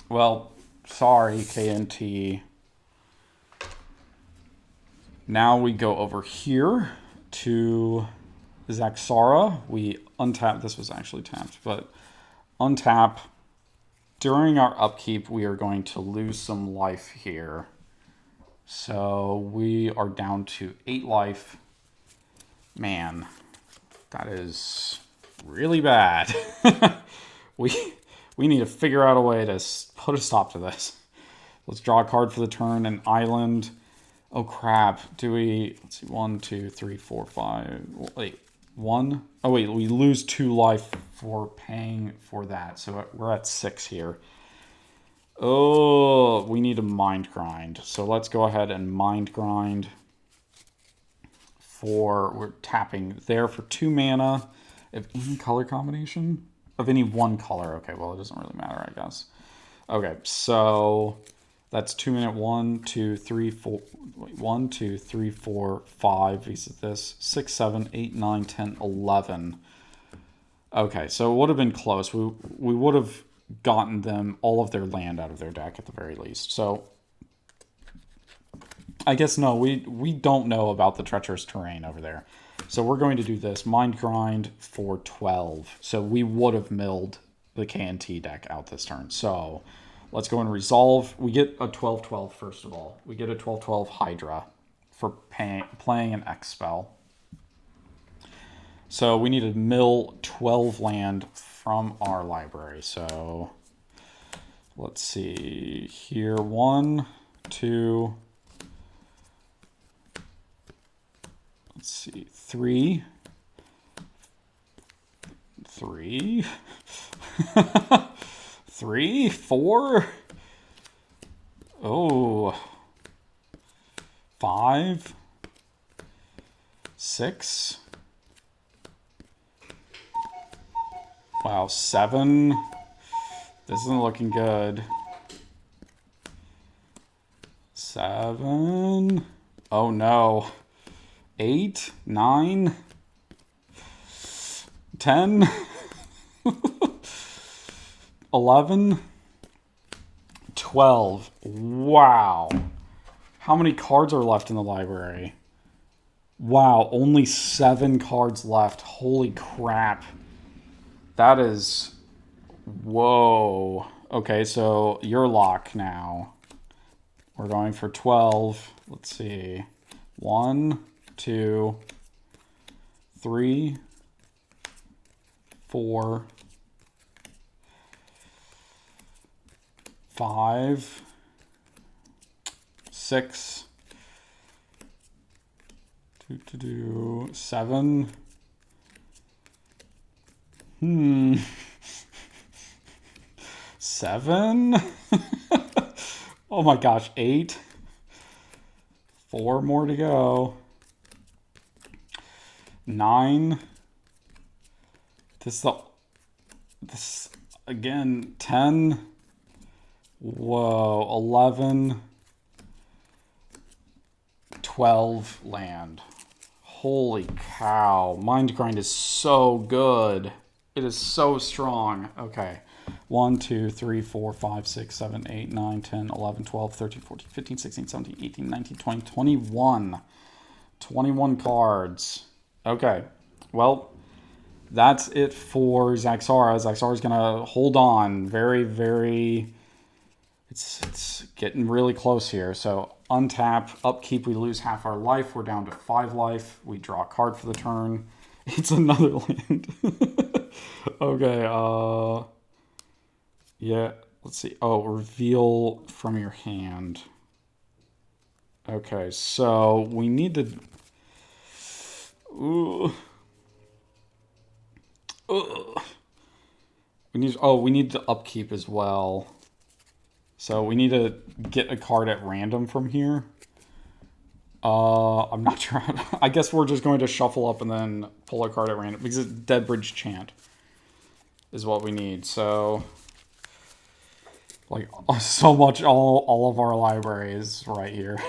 Well, sorry, KNT. Now we go over here to Zaxara. We untap. This was actually tapped, but untap. During our upkeep, we are going to lose some life here. So we are down to 8 life. Man, that is really bad. we need to figure out a way to put a stop to this. Let's draw a card for the turn, an island. Oh crap, do we, let's see, 1, 2, 3, 4, 5, wait, 1? Oh wait, we lose 2 life for paying for that, so we're at 6 here. Oh, we need a Mind Grind, so let's go ahead and Mind Grind for, we're tapping there for 2 mana, of any color combination? Of any one color, okay, well it doesn't really matter, I guess. Okay, so that's 2 mana, 1, 2, 3, 4, wait, 1, 2, 3, 4, 5, is this, 6, 7, 8, 9, 10, 11. Okay, so it would have been close. We would have gotten them all of their land out of their deck at the very least. So I guess no, we don't know about the treacherous terrain over there. So we're going to do this, Mind Grind for 12. So we would have milled the KNT deck out this turn. So let's go and resolve. We get a 12/12 first of all. We get a 12/12 Hydra for playing an X spell. So we need to mill 12 land from our library. So let's see here. 1, 2, let's see, 3, 3, 3, 4, oh, 5, 6, wow, 7, this isn't looking good, 7, oh no, 8, 9, 10, 11, 12. Wow. How many cards are left in the library? Wow, only 7 cards left. Holy crap. That is... Whoa. Okay, so Yurlok now. We're going for 12. Let's see. 1, 2, 3, 4, 5, 6, 7. 7. Oh my gosh, 8. 4 more to go. 9. This again, 10. Whoa, 11. 12 land. Holy cow. Mind Grind is so good. It is so strong. Okay. 1, 2, 3, 4, 5, 6, 7, 8, 9, 10, 11, 12, 13, 14, 15, 16, 17, 18, 19, 20, 21. 21 cards. Okay. Well, that's it for Zaxara. Zaxara's going to hold on. Very, very... It's getting really close here. So untap, upkeep, we lose half our life. We're down to 5 life. We draw a card for the turn. It's another land. Okay, yeah, let's see. Oh, reveal from your hand. Okay, so we need to... We need to upkeep as well. So we need to get a card at random from here. I'm not sure. I guess we're just going to shuffle up and then pull a card at random because it's Dead Bridge Chant is what we need. So, like, so much, all of our library is right here.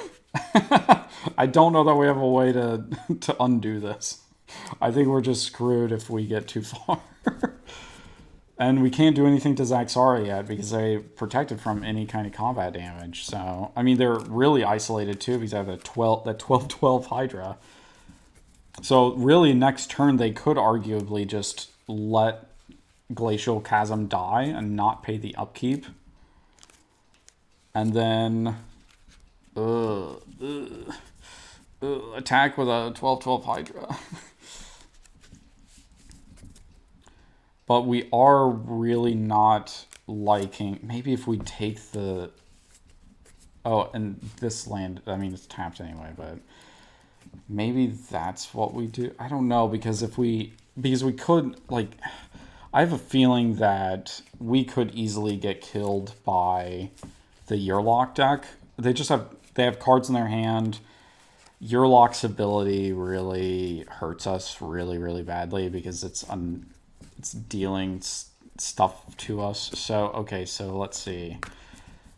I don't know that we have a way to undo this. I think we're just screwed if we get too far. And we can't do anything to Zaxara yet because they protected from any kind of combat damage. So, I mean, they're really isolated too because they have that 12/12 Hydra. So, really, next turn they could arguably just let Glacial Chasm die and not pay the upkeep. And then attack with a 12/12 Hydra. But we are really not liking... Maybe if we take the... Oh, and this land... I mean, it's tapped anyway, but... Maybe that's what we do. I don't know, because if we... Because we could, like... I have a feeling that we could easily get killed by the Yurlok deck. They just have... They have cards in their hand. Yurlok's ability really hurts us really, really badly because it's dealing stuff to us. So, okay, so let's see.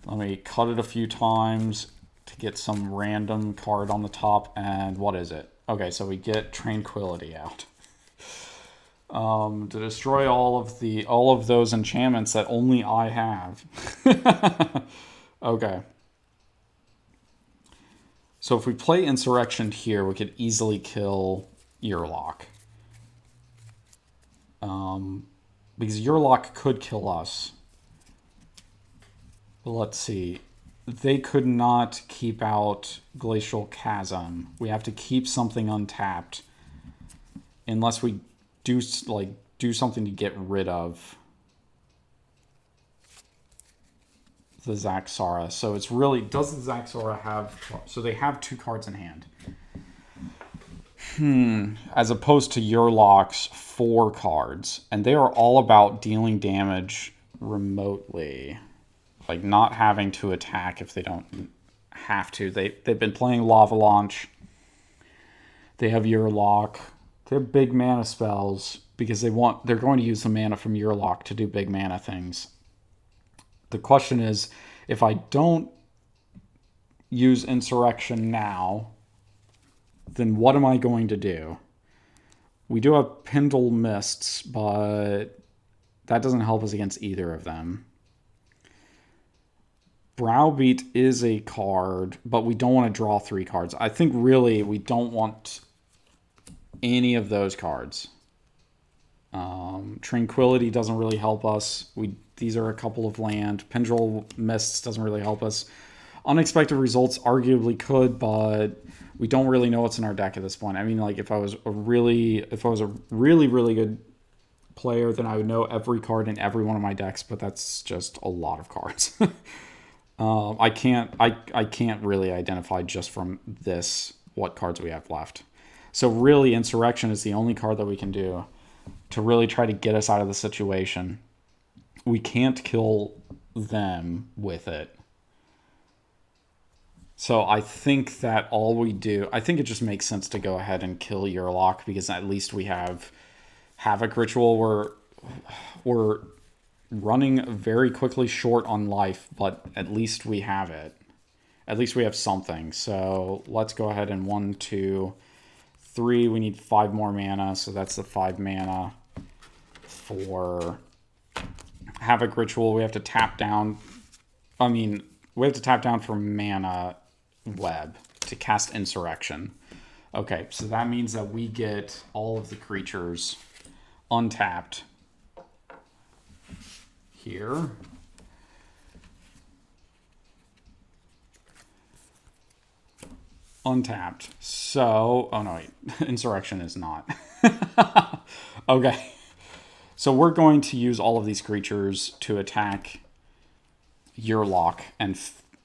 Let me cut it a few times to get some random card on the top. And what is it? Okay, so we get Tranquility out. To destroy all of those enchantments that only I have. Okay. So if we play Insurrection here, we could easily kill Yurlok. Because Yurlok could kill us. But let's see. They could not keep out Glacial Chasm. We have to keep something untapped. Unless we do something to get rid of the Zaxara. So it's really... Does the Zaxara have... So they have 2 cards in hand. As opposed to Yurlok's 4 cards. And they are all about dealing damage remotely. Like, not having to attack if they don't have to. They've been playing Lava Launch. They have Yurlok. They have big mana spells. Because they're going to use the mana from Yurlok to do big mana things. The question is, if I don't use Insurrection now... then what am I going to do? We do have Pendle Mists, but that doesn't help us against either of them. Browbeat is a card, but we don't want to draw 3 cards. I think really we don't want any of those cards. Tranquility doesn't really help us. These are a couple of land. Pendle Mists doesn't really help us. Unexpected Results arguably could, but we don't really know what's in our deck at this point. I mean, like, if I was a really good player, then I would know every card in every one of my decks, but that's just a lot of cards. I can't really identify just from this what cards we have left. So really, Insurrection is the only card that we can do to really try to get us out of the situation. We can't kill them with it. So I think that all we do... I think it just makes sense to go ahead and kill Yurlok, because at least we have Havoc Ritual. We're running very quickly short on life, but at least we have it. At least we have something. So let's go ahead and 1, 2, 3. We need 5 more mana, so that's the 5 mana for Havoc Ritual. We have to tap down... we have to tap down for mana web to cast Insurrection. Okay, so that means that we get all of the creatures untapped here. Untapped. So, oh no, wait. Insurrection is not. Okay. So we're going to use all of these creatures to attack Yurlok and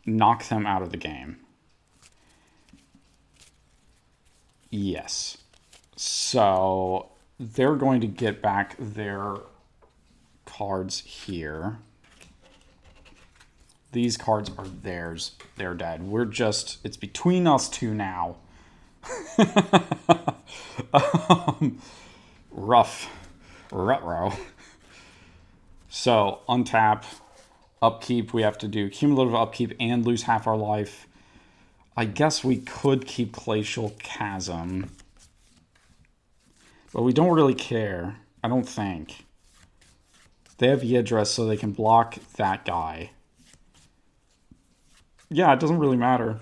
knock them out of the game. Yes. So they're going to get back their cards here. These cards are theirs. They're dead. We're just... It's between us two now. Rough. Ruh-roh. So, untap. Upkeep. We have to do cumulative upkeep and lose half our life. I guess we could keep Glacial Chasm. But we don't really care. I don't think. They have Yidris, so they can block that guy. Yeah, it doesn't really matter.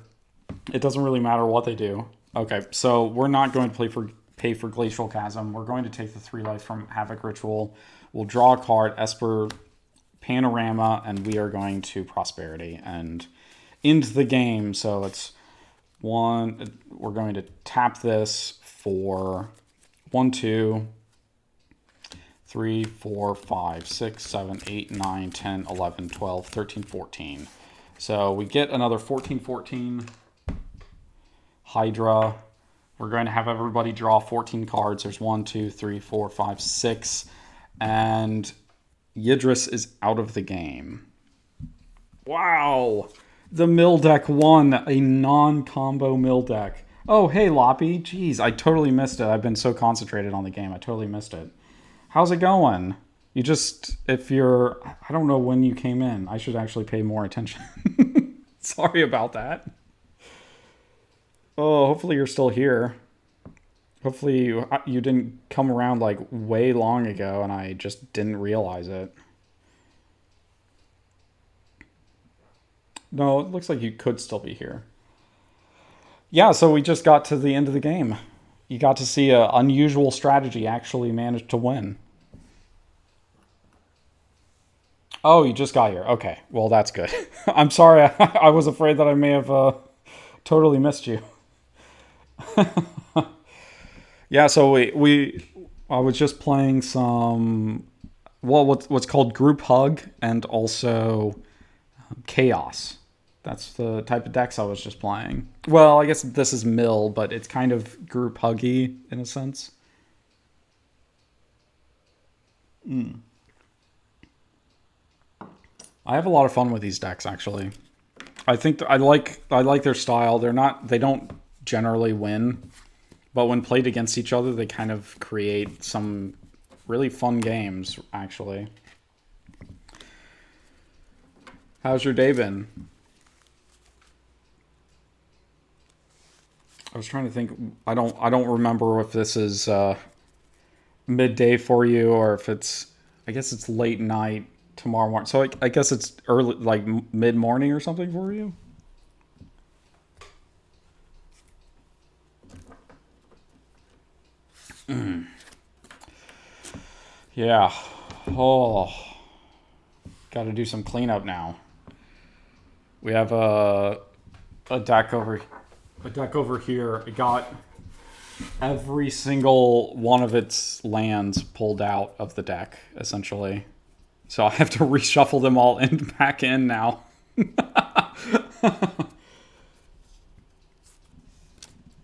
It doesn't really matter what they do. Okay, so we're not going to pay for Glacial Chasm. We're going to take the 3 life from Havoc Ritual. We'll draw a card, Esper Panorama, and we are going to Prosperity and end the game. So it's one. We're going to tap this for 1, 2, 3, 4, 5, 6, 7, 8, 9, 10, 11, 12, 13, 14. So we get another 14, 14. Hydra. We're going to have everybody draw 14 cards. There's 1, 2, 3, 4, 5, 6. And Yidris is out of the game. Wow. The mill deck won. A non-combo mill deck. Oh, hey, Loppy. Jeez, I totally missed it. I've been so concentrated on the game. I totally missed it. How's it going? You just, if you're, I don't know when you came in. I should actually pay more attention. Sorry about that. Oh, hopefully you're still here. Hopefully you didn't come around like way long ago and I just didn't realize it. No, it looks like you could still be here. Yeah, so we just got to the end of the game. You got to see an unusual strategy actually managed to win. Oh, you just got here. Okay, well, that's good. I'm sorry. I was afraid that I may have totally missed you. Yeah, so I was just playing some, well, what's called Group Hug and also Chaos. That's the type of decks I was just playing. Well, I guess this is Mill, but it's kind of Group Huggy in a sense. I have a lot of fun with these decks, actually. I think I like their style. They don't generally win, but when played against each other, they kind of create some really fun games, actually. How's your day been? I was trying to think. I don't remember if this is midday for you or if it's. I guess it's late night tomorrow morning. So I guess it's early, like mid morning or something for you. Yeah. Oh, got to do some cleanup now. We have a deck over here. It got every single one of its lands pulled out of the deck, essentially. So I have to reshuffle them all back in now.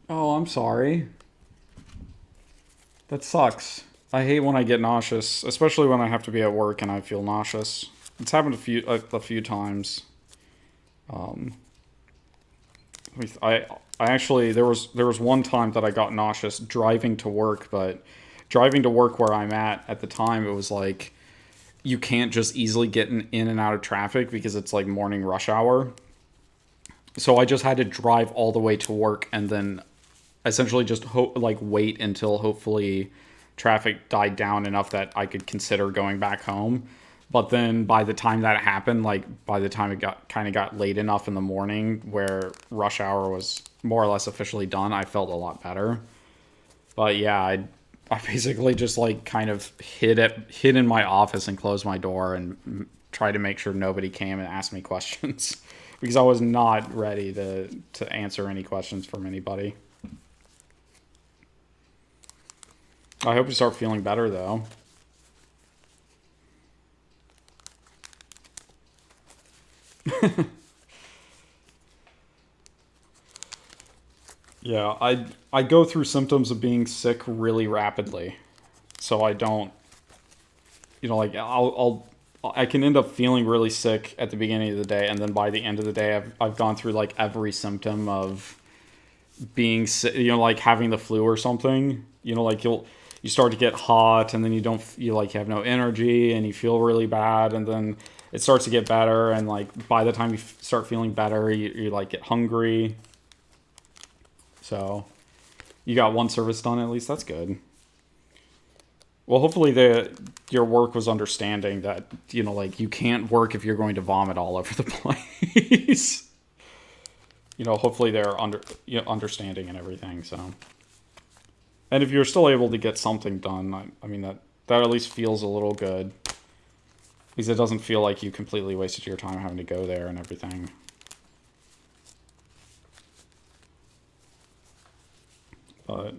Oh, I'm sorry. That sucks. I hate when I get nauseous, especially when I have to be at work and I feel nauseous. It's happened a few times. I actually there was one time that I got nauseous driving to work, but driving to work where I'm at the time, it was like you can't just easily get in and out of traffic because it's like morning rush hour. So I just had to drive all the way to work and then essentially just wait until hopefully traffic died down enough that I could consider going back home. But then by the time that happened, by the time it got late enough in the morning where rush hour was more or less officially done, I felt a lot better. But yeah, I basically just kind of hid in my office and closed my door and tried to make sure nobody came and asked me questions because I was not ready to answer any questions from anybody. I hope you start feeling better though. Yeah, I go through symptoms of being sick really rapidly. So I don't, I'll I can end up feeling really sick at the beginning of the day, and then by the end of the day, I've gone through like every symptom of being sick, like having the flu or something. Like you start to get hot, and then you like you have no energy, and you feel really bad, and then it starts to get better, and like by the time you start feeling better, you like get hungry. So you got one service done at least. That's good. Well, hopefully your work was understanding that, like you can't work if you're going to vomit all over the place. Hopefully they're understanding and everything. So, and if you're still able to get something done, I mean that at least feels a little good, because it doesn't feel like you completely wasted your time having to go there and everything. But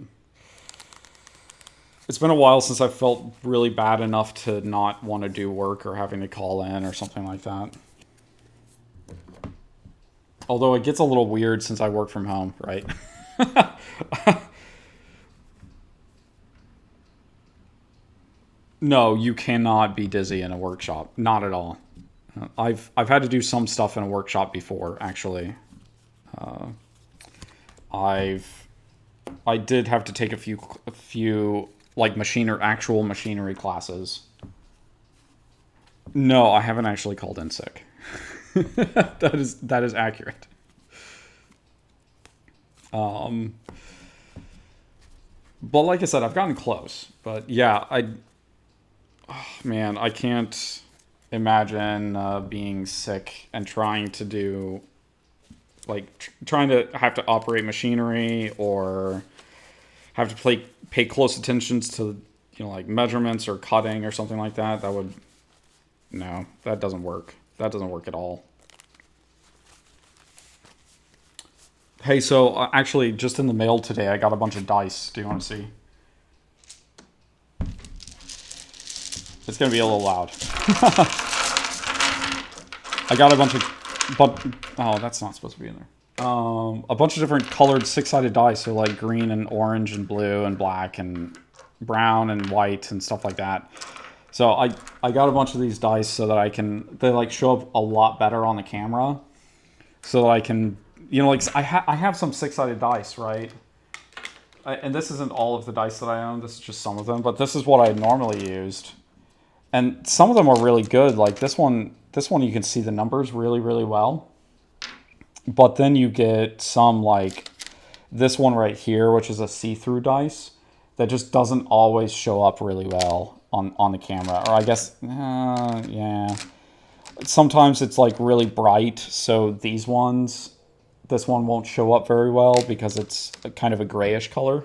it's been a while since I felt really bad enough to not want to do work or having to call in or something like that. Although it gets a little weird since I work from home, right? No, you cannot be dizzy in a workshop. Not at all. I've had to do some stuff in a workshop before, actually. I did have to take a few like actual machinery classes. No, I haven't actually called in sick. that is accurate. But like I said, I've gotten close. But yeah, man, I can't imagine being sick and trying to do like trying to have to operate machinery or have to pay close attention to like measurements or cutting or something like that. No, that doesn't work. That doesn't work at all. Hey, so actually, just in the mail today, I got a bunch of dice. Do you want to see? It's gonna be a little loud. I got a bunch of, oh, that's not supposed to be in there. A bunch of different colored 6-sided dice, so like green and orange and blue and black and brown and white and stuff like that. So I got a bunch of these dice so that they like show up a lot better on the camera, so that I can, like I have some 6-sided dice, right? And this isn't all of the dice that I own. This is just some of them, but this is what I normally used, and some of them are really good. Like this one you can see the numbers really, really well. But then you get some like this one right here, which is a see-through dice that just doesn't always show up really well on the camera. Or I guess, yeah. Sometimes it's like really bright, so this one won't show up very well because it's kind of a grayish color.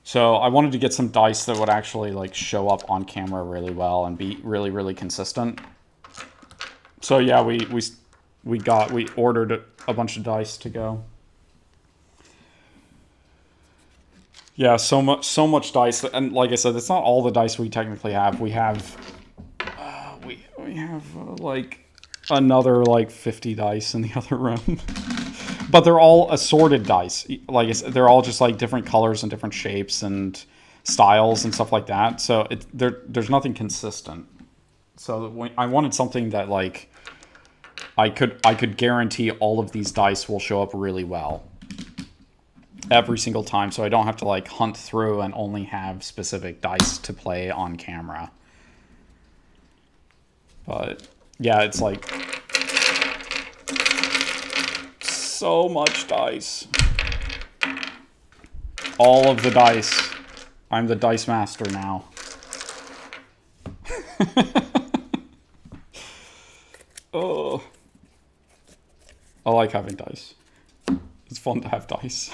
So I wanted to get some dice that would actually like show up on camera really well and be really, really consistent. So yeah, we ordered a bunch of dice to go. Yeah, so much dice, and like I said, it's not all the dice we technically have. We have like another like 50 dice in the other room, but they're all assorted dice. Like I said, they're all just like different colors and different shapes and styles and stuff like that. So there's nothing consistent. So I wanted something that like I could guarantee all of these dice will show up really well every single time, so I don't have to like hunt through and only have specific dice to play on camera. But yeah, it's like so much dice. All of the dice. I'm the dice master now. Oh, I like having dice. It's fun to have dice.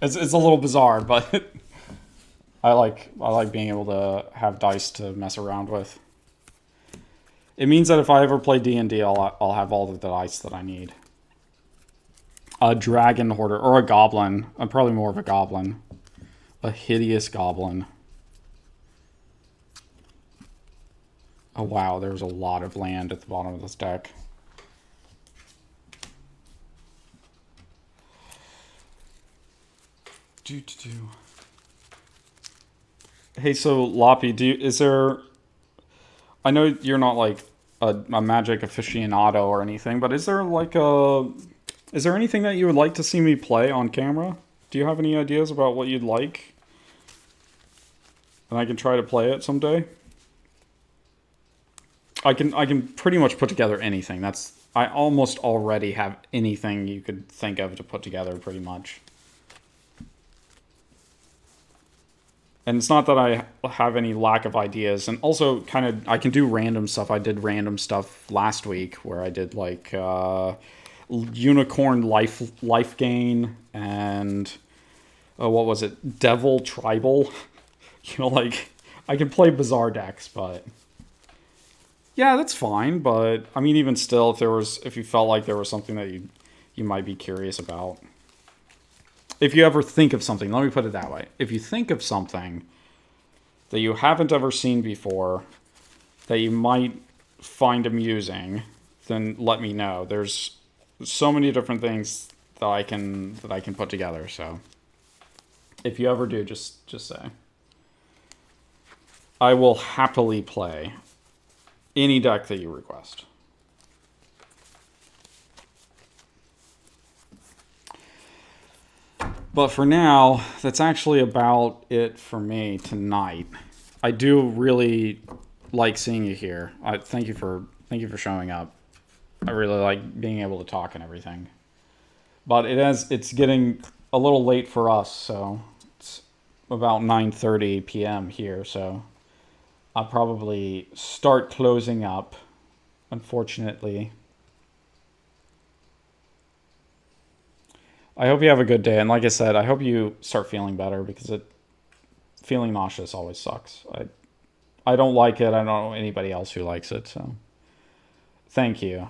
It's a little bizarre, but I like being able to have dice to mess around with. It means that if I ever play D&D, I'll have all the dice that I need. A dragon hoarder or a goblin. I'm probably more of a goblin. A hideous goblin. Oh wow, there's a lot of land at the bottom of this deck. Hey, so Loppy, is there I know you're not like a magic aficionado or anything, but is there like is there anything that you would like to see me play on camera? Do you have any ideas about what you'd like? And I can try to play it someday. I can pretty much put together anything. I almost already have anything you could think of to put together pretty much. And it's not that I have any lack of ideas. And also, kind of, I can do random stuff. I did random stuff last week where I did like unicorn life gain and what was it? Devil tribal. Like I can play bizarre decks, but yeah, that's fine. But I mean, even still, if you felt like there was something that you might be curious about. If you ever think of something, let me put it that way. If you think of something that you haven't ever seen before, that you might find amusing, then let me know. There's so many different things that I can put together. So if you ever do, just say. I will happily play any deck that you request. But for now, that's actually about it for me tonight. I do really like seeing you here. Thank you for showing up. I really like being able to talk and everything. But it's getting a little late for us, so it's about 9:30 p.m. here, so I'll probably start closing up, unfortunately. I hope you have a good day, and like I said, I hope you start feeling better, because feeling nauseous always sucks. I don't like it. I don't know anybody else who likes it, so thank you.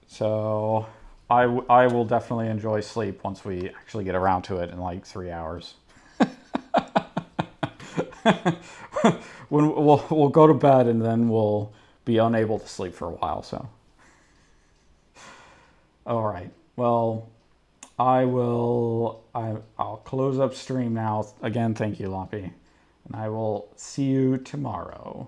So I will definitely enjoy sleep once we actually get around to it in like 3 hours. When we'll go to bed, and then we'll be unable to sleep for a while, so. All right. Well, I'll close up stream now. Again, thank you, Loppy. And I will see you tomorrow.